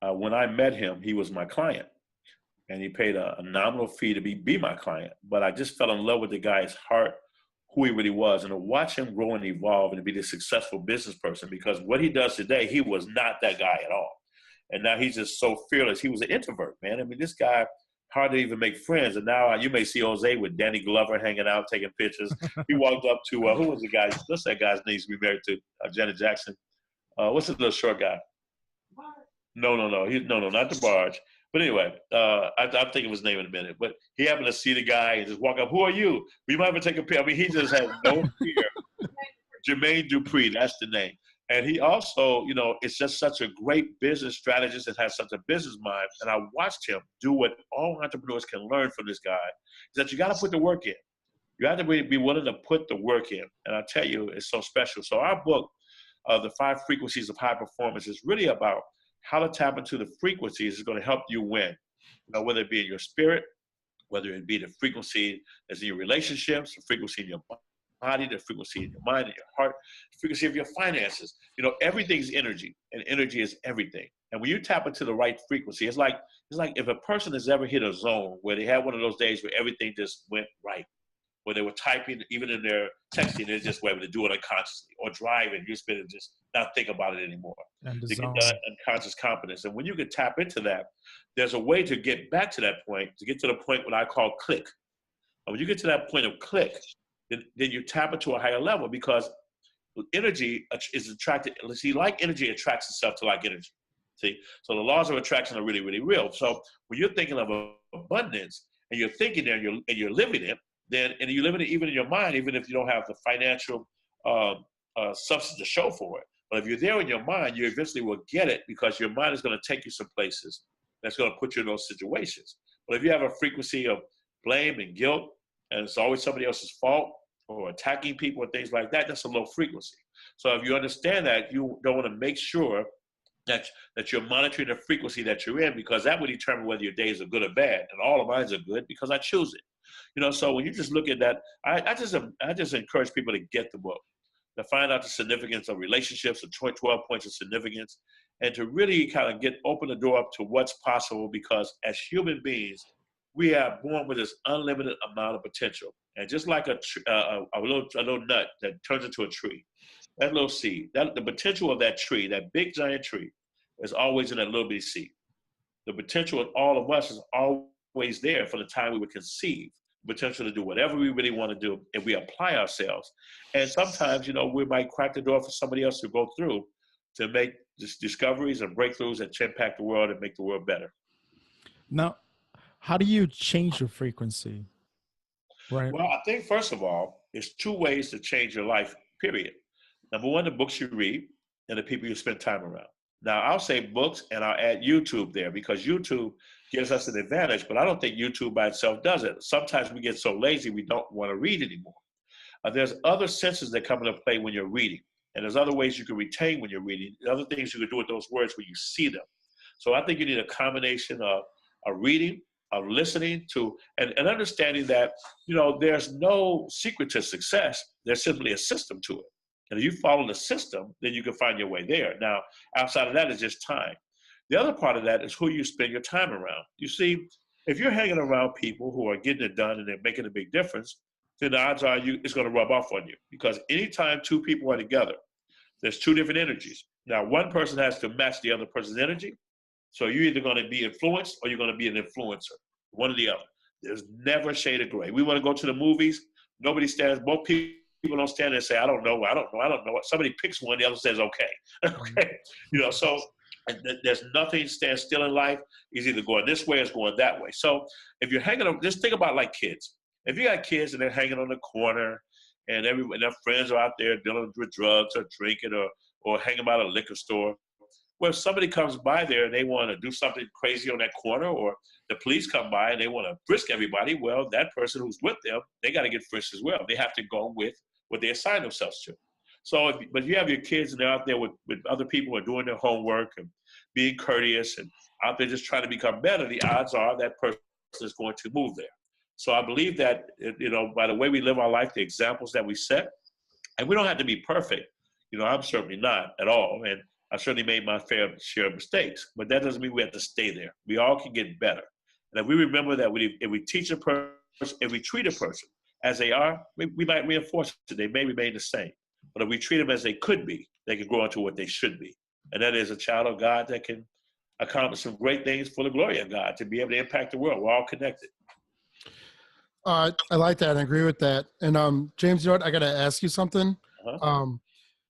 When I met him, he was my client, and he paid a nominal fee to be my client. But I just fell in love with the guy's heart, who he really was, and to watch him grow and evolve and to be this successful business person, because what he does today, he was not that guy at all. And now he's just so fearless. He was an introvert, man. I mean, this guy hardly even make friends. And now you may see Jose with Danny Glover hanging out, taking pictures. He walked up to, who was the guy? What's that guy's name? He's married to Janet Jackson. What's the little short guy? No, not the Barge. But anyway, I'll think of his name in a minute. But he happened to see the guy and just walk up. Who are you? We might even take a picture. I mean, he just has no fear. Jermaine Dupree, that's the name. And he also, you know, is just such a great business strategist and has such a business mind. And I watched him do what all entrepreneurs can learn from this guy, is that you got to put the work in. You have to be willing to put the work in. And I tell you, it's so special. So our book, The 5 Frequencies of High Performance, is really about how to tap into the frequencies is going to help you win. You know, whether it be in your spirit, whether it be the frequency that's in your relationships, the frequency in your body, the frequency in your mind and your heart, the frequency of your finances. You know, everything's energy, and energy is everything. And when you tap into the right frequency, it's like if a person has ever hit a zone where they had one of those days where everything just went right, where they were typing, even in their texting, they just were able to do it unconsciously, or driving, you're supposed to just not think about it anymore. To get that unconscious confidence. And when you can tap into that, there's a way to get back to that point, to get to the point what I call click. And when you get to that point of click, then you tap into a higher level, because energy is attracted. See, like energy attracts itself to like energy. See, so the laws of attraction are really, really real. So when you're thinking of abundance, and you're thinking there, and you're living it, and you live in it even in your mind, even if you don't have the financial substance to show for it. But if you're there in your mind, you eventually will get it, because your mind is going to take you some places that's going to put you in those situations. But if you have a frequency of blame and guilt, and it's always somebody else's fault, or attacking people and things like that, that's a low frequency. So if you understand that, you don't want to make sure that you're monitoring the frequency that you're in, because that will determine whether your days are good or bad. And all of mine are good because I choose it. You know, so when you just look at that, I just encourage people to get the book, to find out the significance of relationships, the 12 points of significance, and to really kind of open the door up to what's possible, because as human beings, we are born with this unlimited amount of potential. And just like a little nut that turns into a tree, that little seed, the potential of that tree, that big giant tree, is always in that little bitty seed. The potential in all of us is always there from the time we were conceived. Potential to do whatever we really want to do if we apply ourselves. And sometimes, you know, we might crack the door for somebody else to go through to make discoveries and breakthroughs that impact the world and make the world better. Now, how do you change your frequency? Right. Well, I think first of all, There's two ways to change your life, period. Number one, the books you read and the people you spend time around. Now, I'll say books and I'll add YouTube there because YouTube gives us an advantage, but I don't think YouTube by itself does it. Sometimes we get so lazy we don't want to read anymore. There's other senses that come into play when you're reading, and there's other ways you can retain when you're reading, other things you can do with those words when you see them. So I think you need a combination of reading, of listening to, and understanding that, there's no secret to success. There's simply a system to it. And if you follow the system, then you can find your way there. Now, outside of that is just time. The other part of that is who you spend your time around. You see, if you're hanging around people who are getting it done and they're making a big difference, then the odds are it's going to rub off on you. Because anytime two people are together, there's two different energies. Now, one person has to match the other person's energy. So you're either going to be influenced or you're going to be an influencer, one or the other. There's never a shade of gray. We want to go to the movies. Nobody stands. Both people don't stand there and say, I don't know. Somebody picks one, the other says, okay. Okay. So there's nothing stands still in life. It's either going this way or it's going that way. So if you're hanging on, just think about like kids. If you got kids and they're hanging on the corner and their friends are out there dealing with drugs or drinking or hanging by a liquor store, well, if somebody comes by there and they want to do something crazy on that corner, or the police come by and they want to frisk everybody, well, that person who's with them, they got to get frisked as well. They have to go with what they assign themselves to. So, but you have your kids and they're out there with other people who are doing their homework and being courteous and out there just trying to become better, the odds are that person is going to move there. So I believe that, by the way we live our life, the examples that we set, and we don't have to be perfect. I'm certainly not at all. And I certainly made my fair share of mistakes, but that doesn't mean we have to stay there. We all can get better. And if we remember that if we teach a person, if we treat a person as they are, we might reinforce it. They may remain the same. But if we treat them as they could be, they can grow into what they should be. And that is a child of God that can accomplish some great things for the glory of God, to be able to impact the world. We're all connected. I like that and I agree with that. And James, I got to ask you something.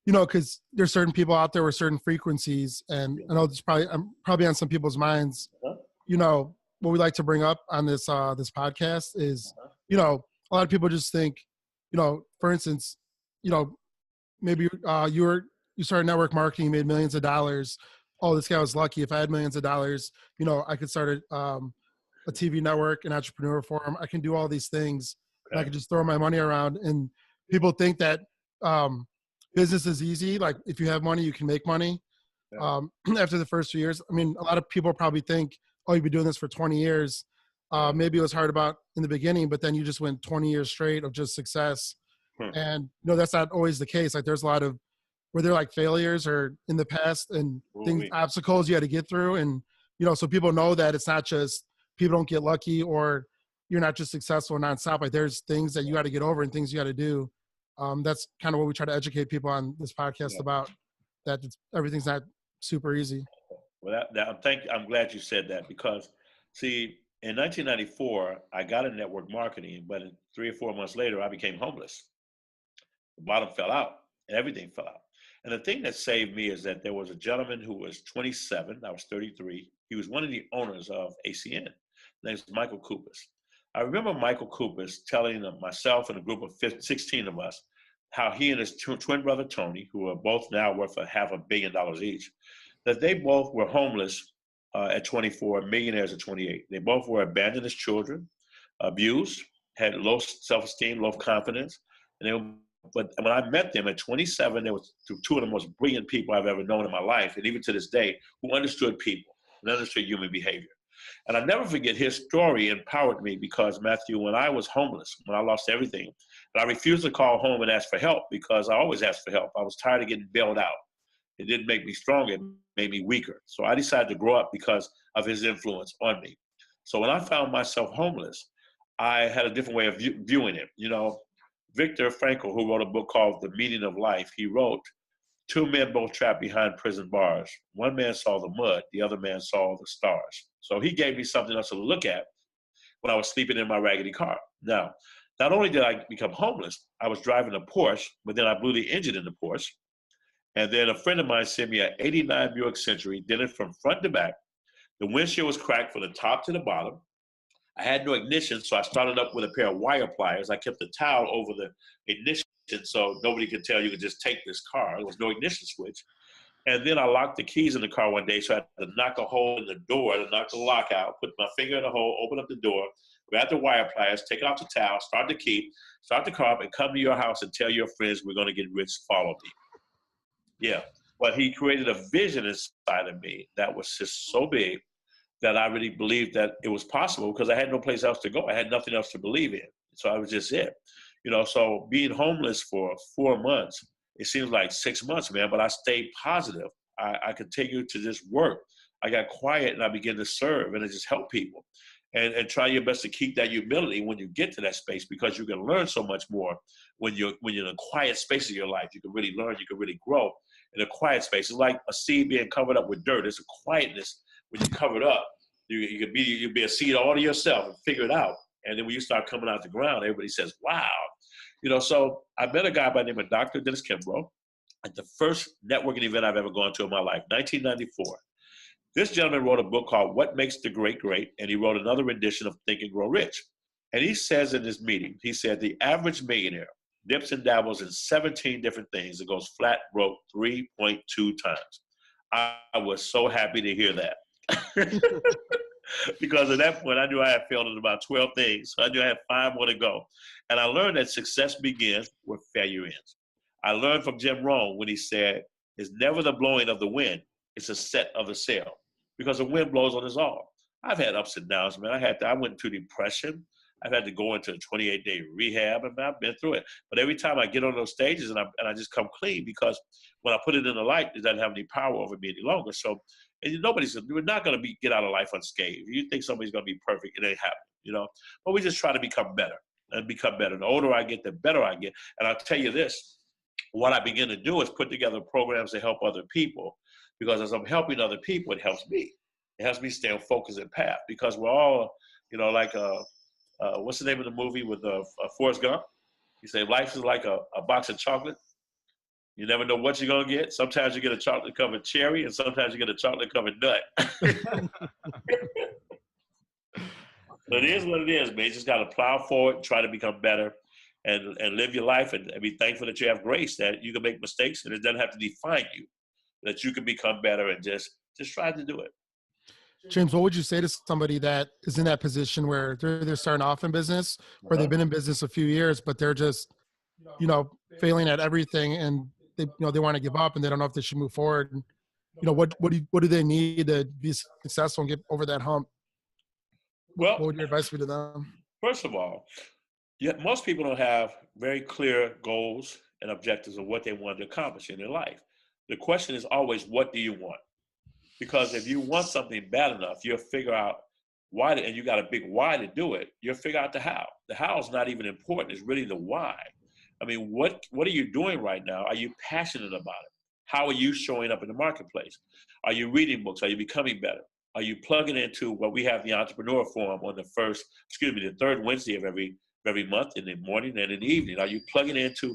Because there's certain people out there with certain frequencies, and I know I'm probably on some people's minds. What we like to bring up on this podcast is, a lot of people just think, for instance, maybe you started network marketing, you made millions of dollars. Oh, this guy was lucky. If I had millions of dollars, I could start a TV network, an entrepreneur forum. I can do all these things. Okay. And I can just throw my money around. And people think that business is easy. Like if you have money, you can make money. Yeah. After the first 2 years, a lot of people probably think, oh, you've been doing this for 20 years. Maybe it was hard in the beginning, but then you just went 20 years straight of just success. And that's not always the case. Like there's a lot of where they're like failures or in the past and obstacles you had to get through. And, so people know that it's not just people don't get lucky or you're not just successful nonstop. Like there's things that you got to get over and things you got to do. That's kind of what we try to educate people on this podcast about, that everything's not super easy. Well, I'm glad you said that, because see, in 1994, I got into network marketing, but 3 or 4 months later, I became homeless. The bottom fell out and everything fell out. And the thing that saved me is that there was a gentleman who was 27. I was 33. He was one of the owners of ACN. His name is Michael Kupis. I remember Michael Kupis telling myself and a group of 16 of us how he and his twin brother, Tony, who are both now worth $500 million each, that they both were homeless at 24, millionaires at 28. They both were abandoned as children, abused, had low self-esteem, low confidence. But when I met them at 27, they were two of the most brilliant people I've ever known in my life, and even to this day, who understood people and understood human behavior. And I never forget, his story empowered me, because Matthew, when I was homeless, when I lost everything, and I refused to call home and ask for help, because I always asked for help. I was tired of getting bailed out. It didn't make me stronger, it made me weaker. So I decided to grow up because of his influence on me. So when I found myself homeless, I had a different way of viewing it. Viktor Frankl, who wrote a book called The Meaning of Life, he wrote, 2 men both trapped behind prison bars. One man saw the mud, the other man saw the stars. So he gave me something else to look at when I was sleeping in my raggedy car. Now, not only did I become homeless, I was driving a Porsche, but then I blew the engine in the Porsche. And then a friend of mine sent me an 89 Buick Century, did it from front to back. The windshield was cracked from the top to the bottom. I had no ignition, so I started up with a pair of wire pliers. I kept the towel over the ignition so nobody could tell you could just take this car. There was no ignition switch. And then I locked the keys in the car one day, so I had to knock a hole in the door to knock the lock out, put my finger in the hole, open up the door, grab the wire pliers, take off the towel, start the key, start the car up, and come to your house and tell your friends we're going to get rich, follow me. Yeah. But he created a vision inside of me that was just so big that I really believed that it was possible because I had no place else to go. I had nothing else to believe in. So I was just it. You know, so being homeless for 4 months, it seems like 6 months, man, but I stayed positive. I continued to just work. I got quiet and I began to serve and I just help people and try your best to keep that humility when you get to that space, because you can learn so much more when you're in a quiet space of your life. You can really learn, you can really grow in a quiet space. It's like a seed being covered up with dirt. It's a quietness when you cover it up. You can be a seed all to yourself and figure it out. And then when you start coming out the ground, everybody says, wow. You know, so I met a guy by the name of Dr. Dennis Kimbrough at the first networking event I've ever gone to in my life, 1994. This gentleman wrote a book called What Makes the Great Great, and he wrote another rendition of Think and Grow Rich. And he says in this meeting, he said, the average millionaire dips and dabbles in 17 different things and goes flat broke 3.2 times. I was so happy to hear that. Because at that point, I knew I had failed in about 12 things. So I knew I had 5 more to go. And I learned that success begins where failure ends. I learned from Jim Rohn when he said, it's never the blowing of the wind, it's a set of the sail. Because the wind blows on us all. I've had ups and downs, man. I went into depression. I've had to go into a 28-day rehab, and I've been through it. But every time I get on those stages and I just come clean, because when I put it in the light, it doesn't have any power over me any longer. So, and we're not going to get out of life unscathed. You think somebody's going to be perfect, it ain't happening, you know. But we just try to become better and become better. The older I get, the better I get. And I'll tell you this, what I begin to do is put together programs to help other people, because as I'm helping other people, it helps me. It helps me stay on focus and path, because we're all, you know, like what's the name of the movie with Forrest Gump? He said, life is like a box of chocolate. You never know what you're going to get. Sometimes you get a chocolate-covered cherry, and sometimes you get a chocolate-covered nut. But it is what it is, man. You just got to plow forward, try to become better, and live your life, and be thankful that you have grace, that you can make mistakes, and it doesn't have to define you, that you can become better, and just try to do it. James, what would you say to somebody that is in that position where they're starting off in business, or they've been in business a few years, but they're just, you know, failing at everything, and they want to give up, and they don't know if they should move forward? And, you know, what do they need to be successful and get over that hump? Well, what would your advice be to them? First of all, most people don't have very clear goals and objectives of what they want to accomplish in their life. The question is always, what do you want? Because if you want something bad enough, you'll figure out why, and you got a big why to do it, you'll figure out the how. The how is not even important. It's really the why. I mean, what are you doing right now? Are you passionate about it? How are you showing up in the marketplace? Are you reading books? Are you becoming better? Are you plugging into what we have, the Entrepreneur Forum, on the third Wednesday of every month, in the morning and in the evening? Are you plugging into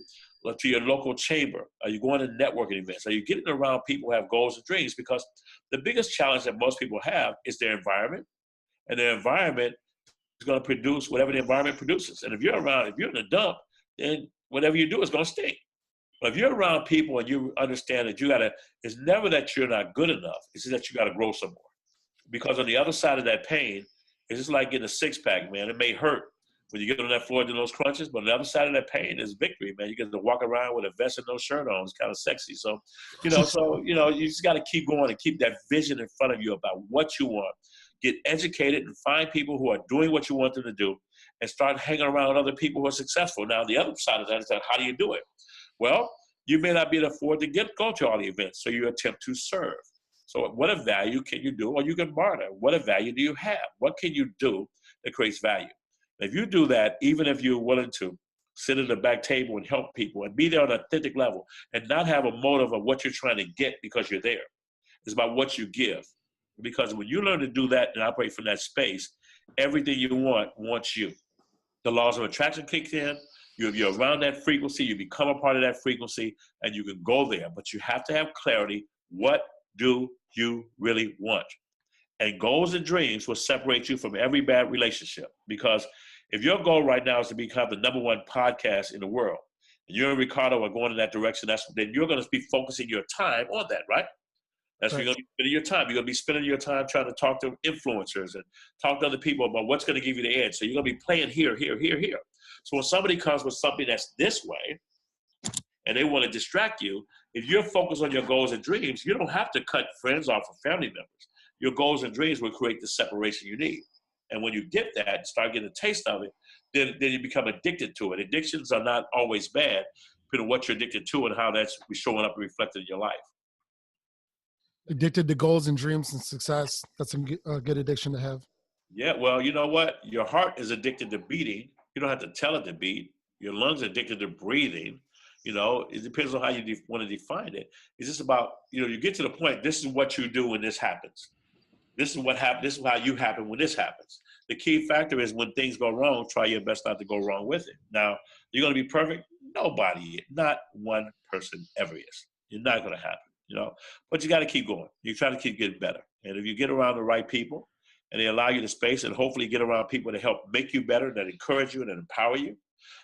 your local chamber? Are you going to networking events? Are you getting around people who have goals and dreams? Because the biggest challenge that most people have is their environment, and their environment is going to produce whatever the environment produces. And if you're in a dump, then whatever you do is going to stink. But if you're around people and you understand that it's never that you're not good enough, it's just that you got to grow some more. Because on the other side of that pain, it's just like getting a six-pack, man. It may hurt when you get on that floor doing those crunches, but on the other side of that pain is victory, man. You get to walk around with a vest and no shirt on. It's kind of sexy. So, you just got to keep going and keep that vision in front of you about what you want. Get educated and find people who are doing what you want them to do, and start hanging around other people who are successful. Now, the other side of that is how do you do it? Well, you may not be able to afford to go to all the events, so you attempt to serve. So what a value can you do? Or you can barter. What a value do you have? What can you do that creates value? If you do that, even if you're willing to sit at the back table and help people and be there on an authentic level and not have a motive of what you're trying to get because you're there, it's about what you give. Because when you learn to do that and operate from that space, everything you wants you. The laws of attraction kick in. You're around that frequency. You become a part of that frequency, and you can go there. But you have to have clarity. What do you really want? And goals and dreams will separate you from every bad relationship. Because if your goal right now is to become the #1 podcast in the world, and you and Ricardo are going in that direction, then you're going to be focusing your time on that, right? That's where you're going to be spending your time. You're going to be spending your time trying to talk to influencers and talk to other people about what's going to give you the edge. So you're going to be playing here, here, here, here. So when somebody comes with something that's this way, and they want to distract you, if you're focused on your goals and dreams, you don't have to cut friends off or family members. Your goals and dreams will create the separation you need. And when you get that and start getting a taste of it, then you become addicted to it. Addictions are not always bad, depending on what you're addicted to and how that's showing up and reflected in your life. Addicted to goals and dreams and success. That's a good addiction to have. Yeah, well, you know what? Your heart is addicted to beating. You don't have to tell it to beat. Your lungs are addicted to breathing. You know, it depends on how you want to define it. It's just about, you get to the point, this is what you do when this happens. This is what happens. This is how you happen when this happens. The key factor is when things go wrong, try your best not to go wrong with it. Now, you're going to be perfect? Nobody, not one person ever is. It's not going to happen, But you got to keep going. You try to keep getting better. And if you get around the right people and they allow you the space and hopefully get around people to help make you better, that encourage you and that empower you.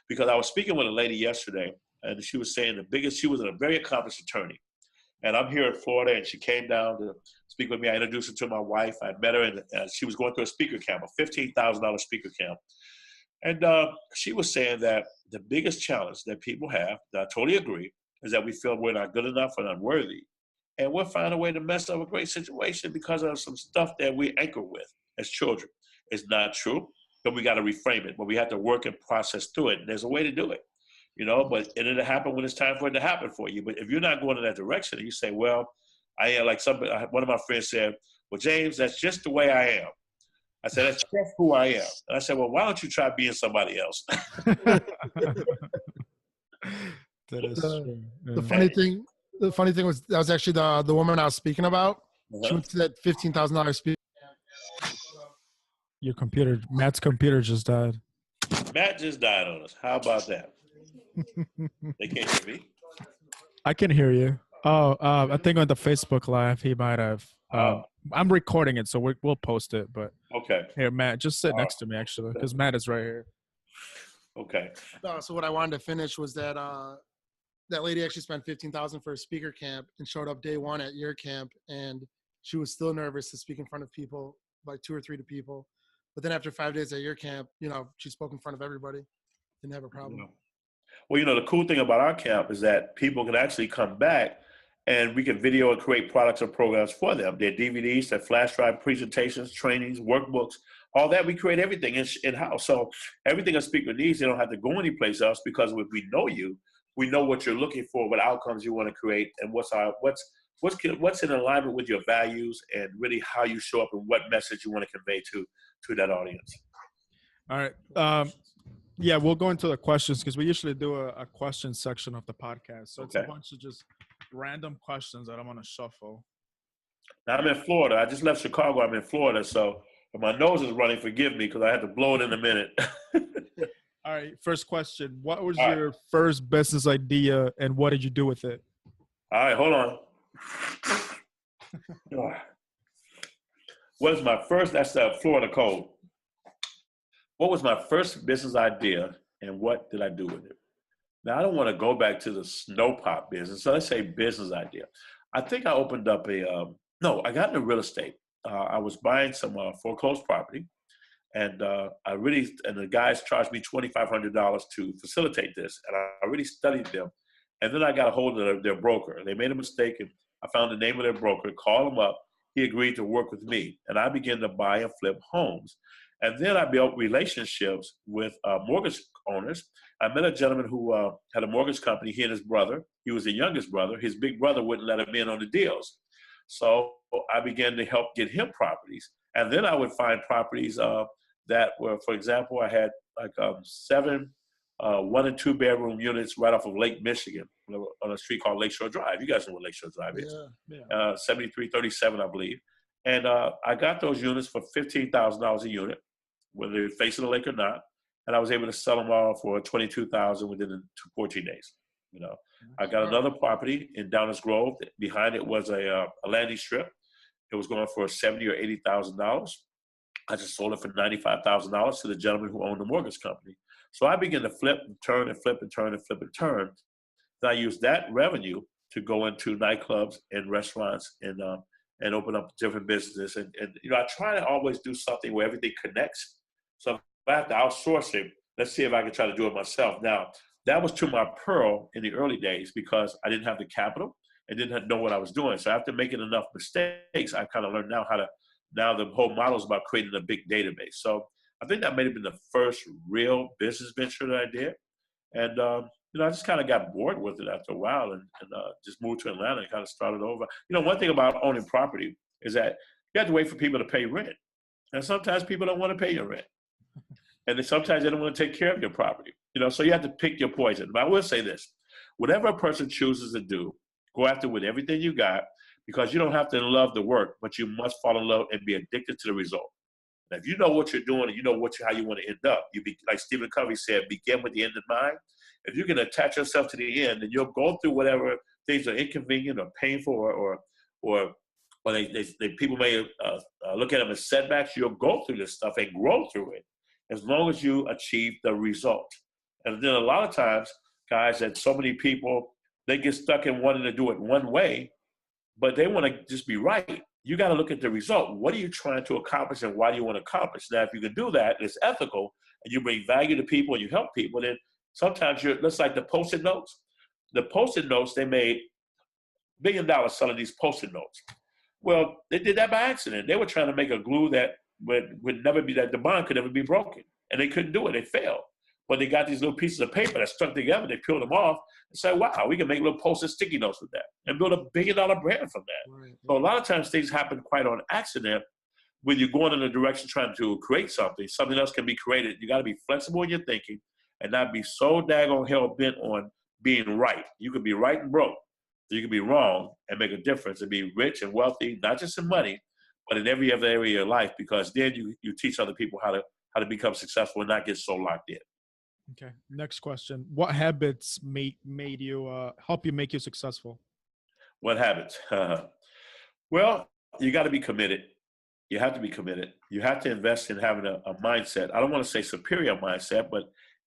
Because I was speaking with a lady yesterday and she was saying she was a very accomplished attorney. And I'm here in Florida, and she came down to speak with me. I introduced her to my wife. I met her, and she was going through a speaker camp, a $15,000 speaker camp. And she was saying that the biggest challenge that people have, that I totally agree, is that we feel we're not good enough and unworthy. And we'll find a way to mess up a great situation because of some stuff that we anchor with as children. It's not true, but we got to reframe it. But we have to work and process through it. And there's a way to do it. But it'll happen when it's time for it to happen for you. But if you're not going in that direction and you say, well, I am one of my friends said, well, James, that's just the way I am. I said, that's just who I am. And I said, well, why don't you try being somebody else? That is true. Yeah. The funny thing was that was actually the woman I was speaking about. She went to that $15,000 speaker. Matt's computer just died. Matt just died on us. How about that? They can't hear me. I can hear you. Oh, I think on the Facebook Live, he might have. I'm recording it, so we'll post it. But okay. Here, Matt, just sit next to me, actually, because Matt is right here. Okay. So what I wanted to finish was that that lady actually spent $15,000 for a speaker camp and showed up day one at your camp, and she was still nervous to speak in front of people, like 2 or 3 people. But then after 5 days at your camp, she spoke in front of everybody. Didn't have a problem. Yeah. Well, the cool thing about our camp is that people can actually come back and we can video and create products or programs for them. Their DVDs, their flash drive presentations, trainings, workbooks, all that. We create everything in-house. So everything a speaker needs, they don't have to go anyplace else because if we know you, we know what you're looking for, what outcomes you want to create, and what's in alignment with your values and really how you show up and what message you want to convey to that audience. All right. Yeah, we'll go into the questions because we usually do a question section of the podcast. So it's a bunch of just random questions that I'm going to shuffle. Now, I'm in Florida. I just left Chicago. I'm in Florida. So if my nose is running, forgive me because I had to blow it in a minute. All right. First question. What was your first business idea and what did you do with it? All right. Hold on. What was my first? That's the Florida code. What was my first business idea and what did I do with it? Now, I don't want to go back to the snow pop business. So let's say business idea. I think I opened up I got into real estate. I was buying some foreclosed property and the guys charged me $2,500 to facilitate this. And I really studied them. And then I got a hold of their broker. They made a mistake and I found the name of their broker, called him up. He agreed to work with me and I began to buy and flip homes. And then I built relationships with mortgage owners. I met a gentleman who had a mortgage company, he and his brother. He was the youngest brother. His big brother wouldn't let him in on the deals. So I began to help get him properties. And then I would find properties that were, for example, I had like 7 1- and 2-bedroom units right off of Lake Michigan on a street called Lakeshore Drive. You guys know what Lakeshore Drive is. Yeah. 7337, I believe. And I got those units for $15,000 a unit, whether they're facing the lake or not. And I was able to sell them all for $22,000 within 14 days. I got another property in Downers Grove. Behind it was a landing strip. It was going for $70,000 or $80,000. I just sold it for $95,000 to the gentleman who owned the mortgage company. So I began to flip and turn and flip and turn and flip and turn. Then I used that revenue to go into nightclubs and restaurants and open up different businesses. And I try to always do something where everything connects. So if I have to outsource it, let's see if I can try to do it myself. Now, that was to my pearl in the early days because I didn't have the capital and didn't know what I was doing. So after making enough mistakes, I kind of learned now the whole model is about creating a big database. So I think that may have been the first real business venture that I did. And, I just kind of got bored with it after a while and just moved to Atlanta and kind of started over. One thing about owning property is that you have to wait for people to pay rent. And sometimes people don't want to pay your rent. And sometimes they don't want to take care of your property. So you have to pick your poison. But I will say this, whatever a person chooses to do, go after it with everything you got, because you don't have to love the work, but you must fall in love and be addicted to the result. And if you know what you're doing and you know how you want to end up, like Stephen Covey said, begin with the end in mind. If you can attach yourself to the end, then you'll go through whatever things are inconvenient or painful or people may look at them as setbacks. You'll go through this stuff and grow through it as long as you achieve the result. And then a lot of times, guys, that so many people, they get stuck in wanting to do it one way, but they want to just be right. You got to look at the result. What are you trying to accomplish and why do you want to accomplish? Now, if you can do that, it's ethical, and you bring value to people and you help people, then sometimes looks like the Post-it notes. The Post-it notes, they made $1 billion selling these Post-it notes. Well, they did that by accident. They were trying to make a glue that would never be, that the bond could never be broken. And they couldn't do it. They failed. But they got these little pieces of paper that stuck together. They peeled them off and said, wow, we can make little Post-it sticky notes with that and build $1 billion brand from that. Right. So a lot of times things happen quite on accident. When you're going in a direction trying to create something else can be created. You got to be flexible in your thinking and not be so daggone hell-bent on being right. You can be right and broke. You can be wrong and make a difference and be rich and wealthy, not just in money, but in every other area of your life, because then you teach other people how to become successful and not get so locked in. Okay. Next question. What habits made you help you make you successful? What habits? Well, you got to be committed. You have to be committed. You have to invest in having a mindset. I don't want to say superior mindset, but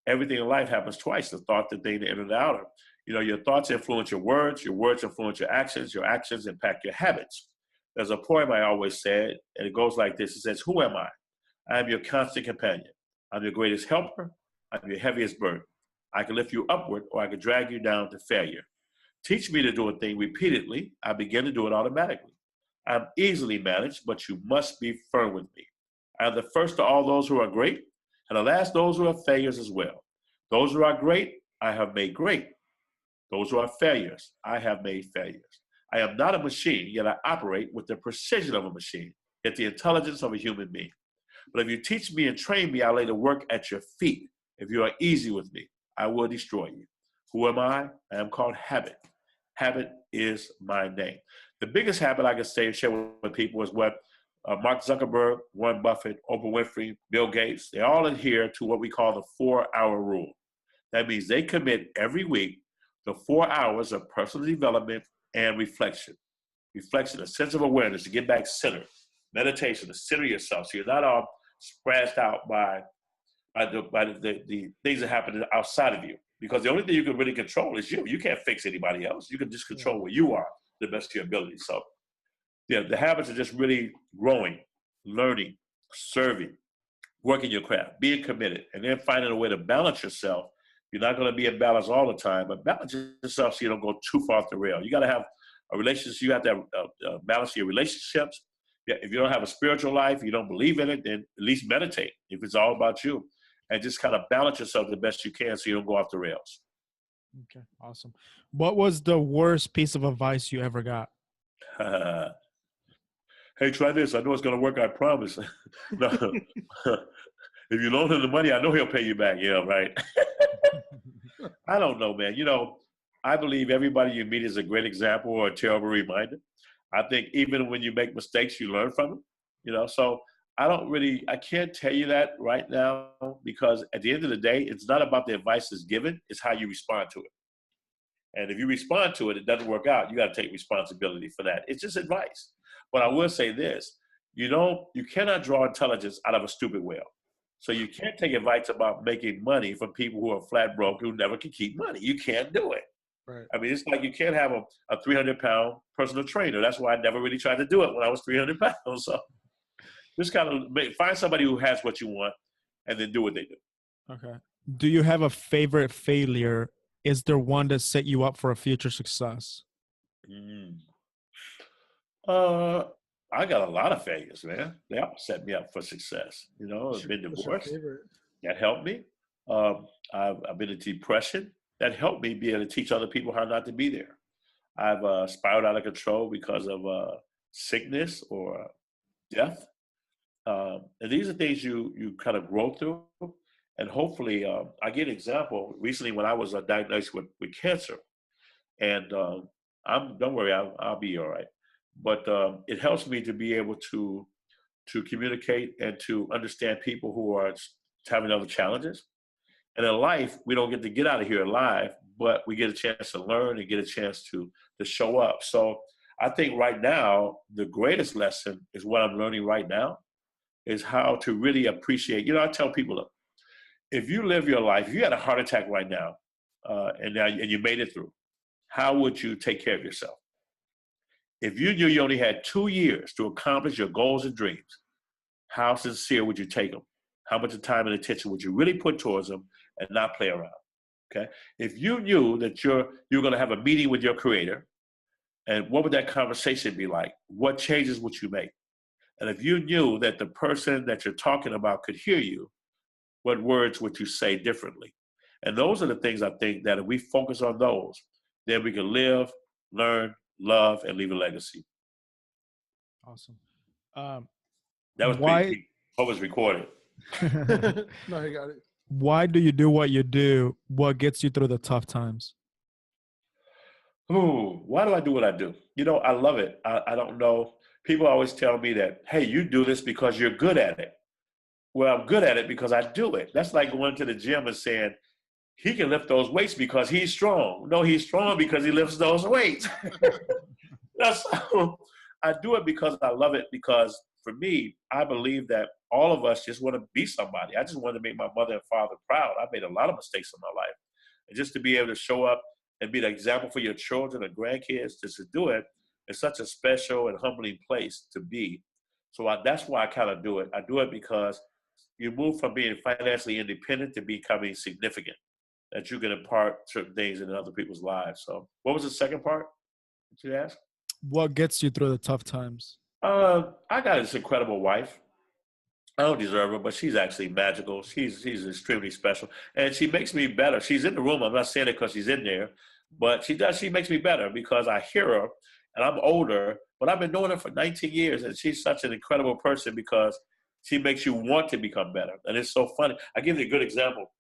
everything in life happens twice. The thought, the thing, the inner, the outer. Your thoughts influence your words influence your actions impact your habits. There's a poem I always said, and it goes like this. It says, who am I? I am your constant companion. I'm your greatest helper. I'm your heaviest burden. I can lift you upward or I can drag you down to failure. Teach me to do a thing repeatedly. I begin to do it automatically. I'm easily managed, but you must be firm with me. I am the first to all those who are great, and the last those who are failures as well. Those who are great, I have made great. Those who are failures, I have made failures. I am not a machine, yet I operate with the precision of a machine, yet the intelligence of a human being. But if you teach me and train me, I'll lay the work at your feet. If you are easy with me, I will destroy you. Who am I? I am called habit. Habit is my name. The biggest habit I can say and share with people is what Mark Zuckerberg, Warren Buffett, Oprah Winfrey, Bill Gates, they all adhere to what we call the 4-hour rule. That means they commit every week to 4 hours of personal development and reflection. Reflection, a sense of awareness to get back centered. Meditation, to center yourself so you're not all spazzed out by the things that happen outside of you. Because the only thing you can really control is you. You can't fix anybody else. You can just control where you are to the best of your ability. So the habits are just really growing, learning, serving, working your craft, being committed, and then finding a way to balance yourself. You're not going to be in balance all the time, but balance yourself so you don't go too far off the rail. You got to have a relationship. You have to have balance your relationships. If you don't have a spiritual life, you don't believe in it, then at least meditate if it's all about you. And just kind of balance yourself the best you can so you don't go off the rails. Okay, awesome. What was the worst piece of advice you ever got? Hey, try this. I know it's going to work, I promise. No. If you loan him the money, I know he'll pay you back. Yeah, right. I don't know, man. I believe everybody you meet is a great example or a terrible reminder. I think even when you make mistakes, you learn from them. So I can't tell you that right now, because at the end of the day, it's not about the advice that's given, it's how you respond to it. And if you respond to it, it doesn't work out, you got to take responsibility for that. It's just advice. But I will say this, you cannot draw intelligence out of a stupid whale. So you can't take advice about making money from people who are flat broke, who never can keep money. You can't do it. Right. I mean, it's like you can't have a 300-pound personal trainer. That's why I never really tried to do it when I was 300 pounds. So just kind of find somebody who has what you want and then do what they do. Okay. Do you have a favorite failure? Is there one that set you up for a future success? I got a lot of failures, man. They all set me up for success. I've been divorced. That helped me. I've been in depression. That helped me be able to teach other people how not to be there. I've spiraled out of control because of sickness or death. And these are things you kind of grow through. And hopefully, I get an example recently when I was diagnosed with cancer. And don't worry, I'll be all right. But it helps me to be able to communicate and to understand people who are having other challenges. And in life, we don't get out of here alive, but we get a chance to learn and get a chance to show up. So I think right now, the greatest lesson is what I'm learning right now, is how to really appreciate. I tell people, look, if you live your life, if you had a heart attack right now, and you made it through, how would you take care of yourself? If you knew you only had 2 years to accomplish your goals and dreams, how sincere would you take them? How much time and attention would you really put towards them and not play around? Okay. If you knew that you're going to have a meeting with your creator, and what would that conversation be like? What changes would you make? And if you knew that the person that you're talking about could hear you, what words would you say differently? And those are the things I think that if we focus on those, then we can live, learn, love, and leave a legacy. Awesome. That was pretty. I was recorded. No, you got it. Why do you do what you do? What gets you through the tough times? Why do I do what I do? I love it. I don't know. People always tell me that, hey, you do this because you're good at it. Well, I'm good at it because I do it. That's like going to the gym and saying, he can lift those weights because he's strong. No, he's strong because he lifts those weights. I do it because I love it, because for me, I believe that all of us just want to be somebody. I just want to make my mother and father proud. I made a lot of mistakes in my life. And just to be able to show up and be the example for your children and grandkids, just to do it, is such a special and humbling place to be. So that's why I kind of do it. I do it because you move from being financially independent to becoming significant, that you can impart certain things in other people's lives. So what was the second part that you asked? What gets you through the tough times? I got this incredible wife. I don't deserve her, but she's actually magical. She's extremely special, and she makes me better. She's in the room. I'm not saying it because she's in there, but she does. She makes me better because I hear her, and I'm older, but I've been doing it for 19 years, and she's such an incredible person because she makes you want to become better. And it's so funny. I give you a good example.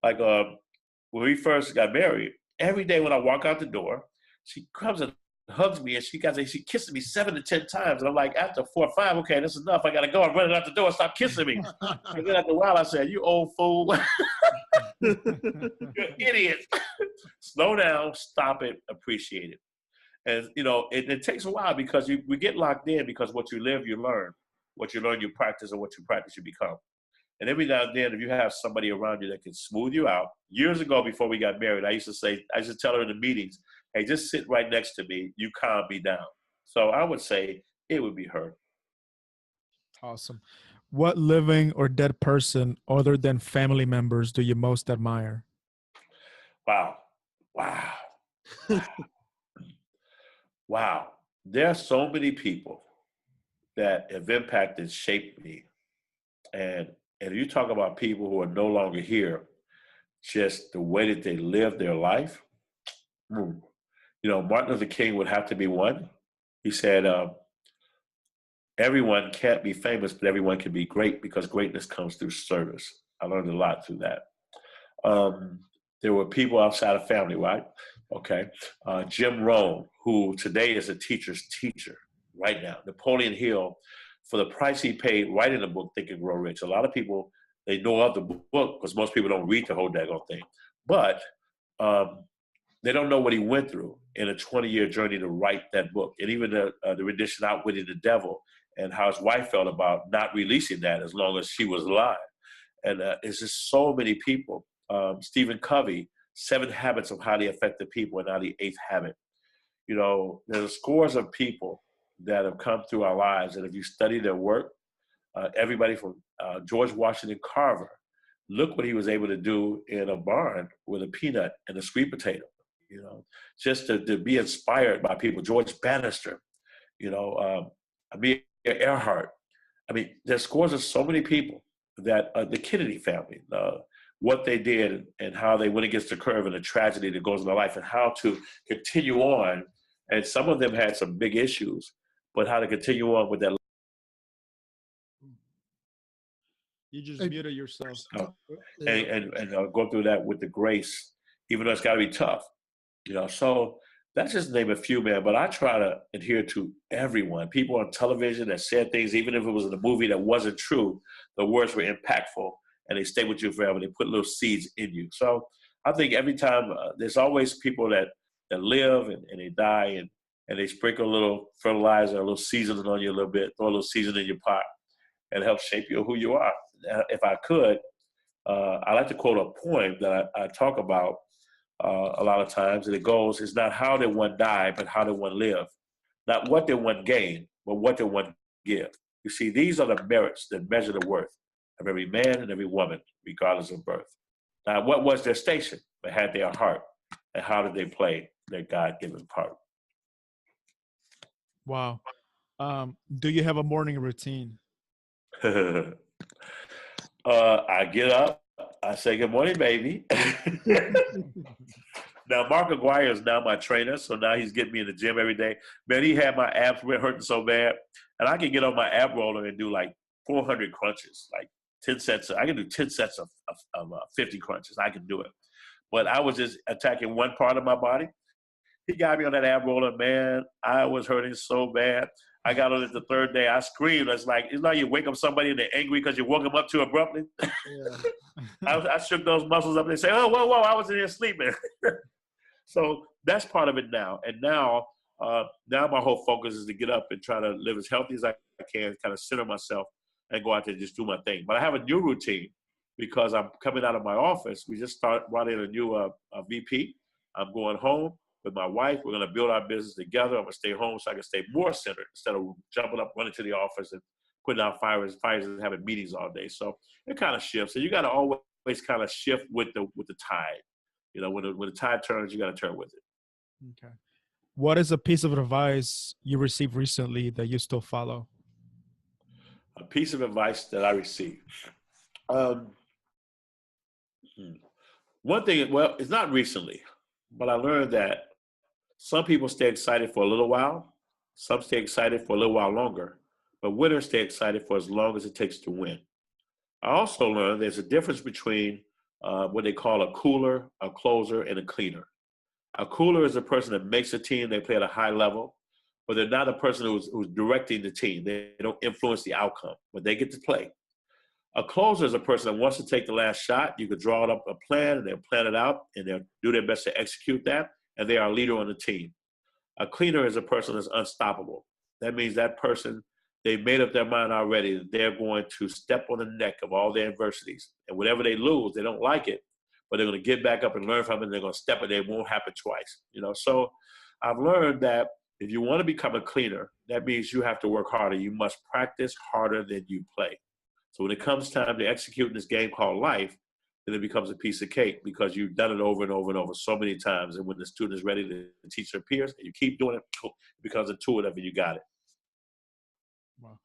Like when we first got married, every day when I walk out the door, she comes and hugs me, and she kisses me 7 to 10 times. And I'm like, after 4 or 5, okay, that's enough. I got to go. I'm running out the door. Stop kissing me. And then after a while, I said, you old fool. You're an idiot. Slow down, stop it, appreciate it. And, it takes a while because we get locked in because what you live, you learn. What you learn, you practice, and what you practice, you become. And every now and then, if you have somebody around you that can smooth you out. Years ago, before we got married, I used to tell her in the meetings, hey, just sit right next to me. You calm me down. So I would say it would be her. Awesome. What living or dead person other than family members do you most admire? Wow. Wow. There are so many people that have impacted, shaped me. And if you talk about people who are no longer here, just the way that they live their life, Martin Luther King would have to be one. He said, everyone can't be famous, but everyone can be great because greatness comes through service. I learned a lot through that. There were people outside of family, right? Okay. Jim Rohn, who today is a teacher's teacher right now. Napoleon Hill, for the price he paid writing the book, Think and Grow Rich. A lot of people, they know of the book because most people don't read the whole daggone thing. But they don't know what he went through in a 20-year journey to write that book. And even the rendition Outwitting the Devil, and how his wife felt about not releasing that as long as she was alive. And it's just so many people. Stephen Covey, 7 Habits of Highly Effective People, and now the 8th Habit. You know, there's scores of people that have come through our lives, and if you study their work, everybody from George Washington Carver, look what he was able to do in a barn with a peanut and a sweet potato, you know, just to be inspired by people. George Bannister, you know, Amelia Earhart. I mean, there's scores of so many people that the Kennedy family, what they did and how they went against the curve and the tragedy that goes in their life and how to continue on. And some of them had some big issues, but how to continue on with that. You just muted yourself. And go through that with the grace, even though it's got to be tough, you know. So that's just to name a few, man. But I try to adhere to everyone. People on television that said things, even if it was in a movie that wasn't true, the words were impactful and they stay with you forever. They put little seeds in you. So I think every time there's always people that live and they die and they sprinkle a little fertilizer, a little seasoning on you a little bit, throw a little seasoning in your pot, and help shape you who you are. If I could, I like to quote a poem that I talk about a lot of times, and it goes, it's not how did one die, but how did one live? Not what did one gain, but what did one give? You see, these are the merits that measure the worth of every man and every woman, regardless of birth. Now, what was their station, but had their heart, and how did they play their God-given part? Wow. Do you have a morning routine? I get up, I say, good morning, baby. Now, Mark Aguirre is now my trainer, so now he's getting me in the gym every day. Man, he had my abs hurting so bad, and I can get on my ab roller and do like 400 crunches, like 10 sets. I can do 10 sets of 50 crunches. I can do it. But I was just attacking one part of my body. He got me on that ab roller, man. I was hurting so bad. I got on it the 3rd day. I screamed. It's like you wake up somebody and they're angry because you woke them up too abruptly. Yeah. I shook those muscles up and they say, oh, whoa, I was in here sleeping. So that's part of it now. And now my whole focus is to get up and try to live as healthy as I can, kind of center myself and go out there and just do my thing. But I have a new routine because I'm coming out of my office. We just brought in a new VP. I'm going home with my wife. We're going to build our business together. I'm going to stay home so I can stay more centered instead of jumping up, running to the office and putting out fires and having meetings all day. So it kind of shifts. So you got to always kind of shift with the tide. You know, when the tide turns, you got to turn with it. Okay. What is a piece of advice you received recently that you still follow? A piece of advice that I received. One thing, well, it's not recently, but I learned that some people stay excited for a little while. Some stay excited for a little while longer, but winners stay excited for as long as it takes to win. I also learned there's a difference between what they call a cooler, a closer, and a cleaner. A cooler is a person that makes a team, they play at a high level, but they're not a person who's directing the team. They don't influence the outcome, but they get to play. A closer is a person that wants to take the last shot. You could draw up a plan, and they'll plan it out, and they'll do their best to execute that, and they are a leader on the team. A cleaner is a person that's unstoppable. That means that person, they've made up their mind already that they're going to step on the neck of all their adversities. And whatever they lose, they don't like it, but they're going to get back up and learn from it, and they're going to step it. It won't happen twice. You know, so I've learned that if you want to become a cleaner, that means you have to work harder. You must practice harder than you play. So when it comes time to execute in this game called life, then it becomes a piece of cake because you've done it over and over and over so many times. And when the student is ready to teach their peers, and you keep doing it, it becomes intuitive and you got it. Wow.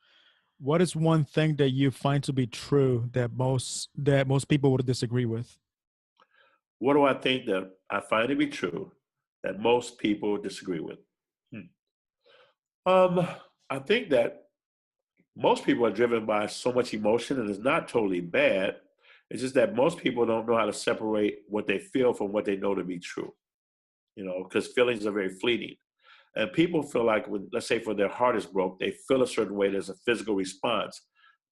What is one thing that you find to be true that most people would disagree with? What do I think that I find to be true that most people disagree with? I think that most people are driven by so much emotion, and it's not totally bad. It's just that most people don't know how to separate what they feel from what they know to be true, you know, because feelings are very fleeting. And people feel like, when, let's say, for their heart is broke, they feel a certain way. There's a physical response,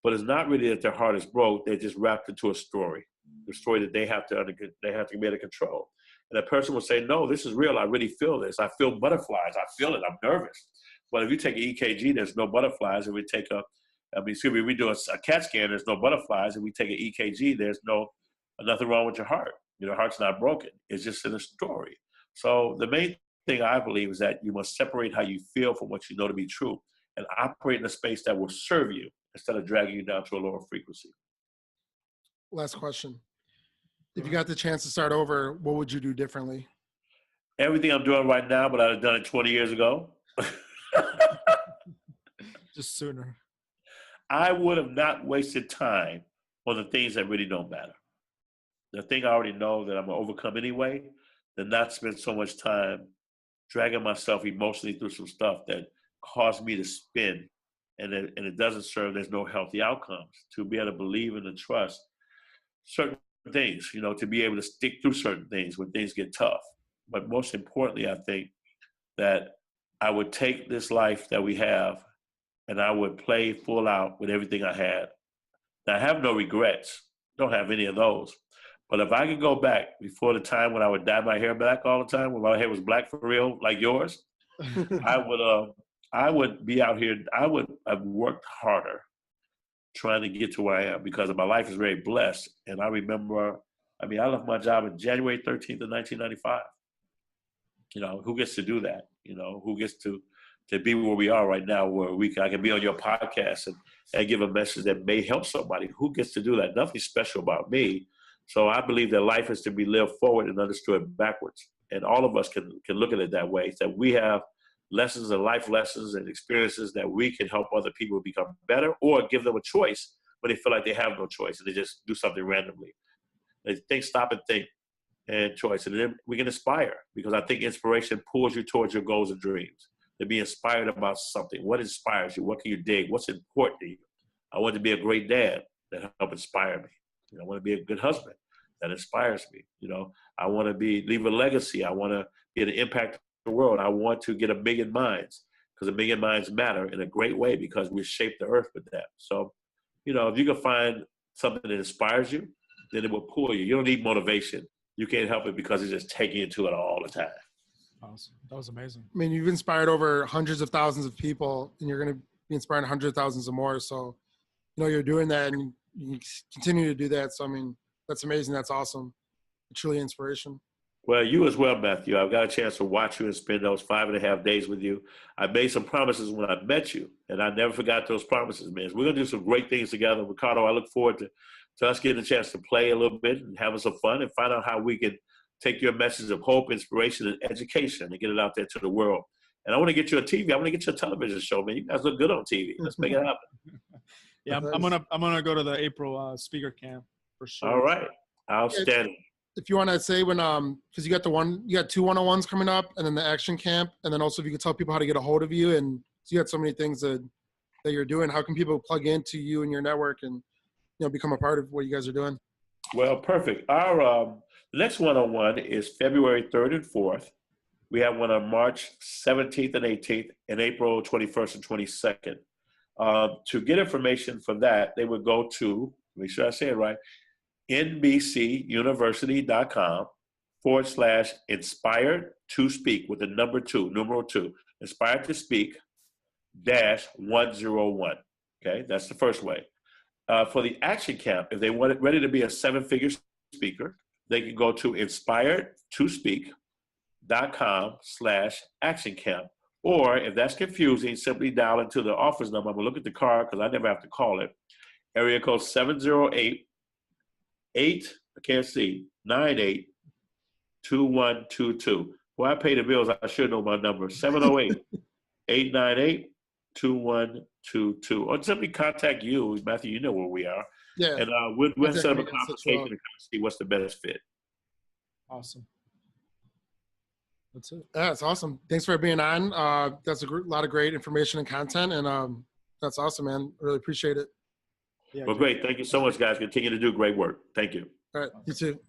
but it's not really that their heart is broke. They're just wrapped into a story, the story that they have to be able to control. And that person will say, no, this is real. I really feel this. I feel butterflies. I feel it. I'm nervous. But if you take an EKG, there's no butterflies. If we take we do a CAT scan, there's no butterflies. If we take an EKG, there's nothing wrong with your heart. Your heart's not broken. It's just in a story. So the main thing I believe is that you must separate how you feel from what you know to be true and operate in a space that will serve you instead of dragging you down to a lower frequency. Last question. If you got the chance to start over, what would you do differently? Everything I'm doing right now, but I'd have done it 20 years ago. Just sooner. I would have not wasted time on the things that really don't matter. The thing I already know that I'm going to overcome anyway, than not spend so much time dragging myself emotionally through some stuff that caused me to spin, and it doesn't serve. There's no healthy outcomes. To be able to believe and to trust certain things, to be able to stick through certain things when things get tough. But most importantly, I think that I would take this life that we have and I would play full out with everything I had. Now, I have no regrets. Don't have any of those. But if I could go back before the time when I would dye my hair black all the time, when my hair was black for real, like yours, I would be out here. I would have worked harder trying to get to where I am because my life is very blessed. And I remember, I left my job on January 13th of 1995. Who gets to do that? Who gets to be where we are right now, where I can be on your podcast and give a message that may help somebody. Who gets to do that? Nothing special about me. So I believe that life is to be lived forward and understood backwards. And all of us can look at it that way, that we have lessons and life lessons and experiences that we can help other people become better or give them a choice when they feel like they have no choice and they just do something randomly. They think, stop and think, and choice. And then we can inspire, because I think inspiration pulls you towards your goals and dreams. To be inspired about something. What inspires you? What can you dig? What's important to you? I want to be a great dad. That help inspire me. I want to be a good husband. That inspires me. I want to leave a legacy. I want to be an impact the world. I want to get 1 million minds, because 1 million minds matter in a great way because we shape the earth with that. So, if you can find something that inspires you, then it will pull you. You don't need motivation. You can't help it because it's just taking you to it all the time. Awesome. That was amazing. You've inspired over hundreds of thousands of people, and you're going to be inspiring hundreds of thousands of more. So, you're doing that, and you continue to do that. So, that's amazing. That's awesome. Truly inspiration. Well, you as well, Matthew. I've got a chance to watch you and spend those 5.5 days with you. I made some promises when I met you, and I never forgot those promises, man. So we're going to do some great things together. Ricardo, I look forward to us getting a chance to play a little bit and having some fun and find out how we can take your message of hope, inspiration, and education and get it out there to the world. And I want to get you a TV. I want to get you a television show, man. You guys look good on TV. Let's make it happen. Yeah, I'm gonna go to the April speaker camp for sure. All right, outstanding. If you want to say when, because you got 2 1-on-ones coming up, and then the action camp, and then also if you could tell people how to get a hold of you, and so you got so many things that you're doing. How can people plug into you and your network and become a part of what you guys are doing? Well, perfect. Our the next one-on-one is February 3rd and 4th. We have one on March 17th and 18th, and April 21st and 22nd. To get information for that, they would go to, make sure I say it right, nbcuniversity.com/inspired2speak with the number 2, numeral 2, inspired to speak -101. Okay, that's the first way. For the action camp, if they want it ready to be a 7-figure speaker, they can go to inspired2speak.com/action camp. Or if that's confusing, simply dial into the office number. I'm going to look at the card because I never have to call it. Area code 708-982122. Well, I pay the bills. I should know my number. 708-898-2122. Or simply contact you, Matthew. You know where we are. Yeah. And we'll set up a conversation and see what's the best fit. Awesome. That's it. Yeah, that's awesome. Thanks for being on. That's a lot of great information and content, and that's awesome, man. Really appreciate it. Yeah, well, great. Thank you so much, guys. Continue to do great work. Thank you. All right. You too.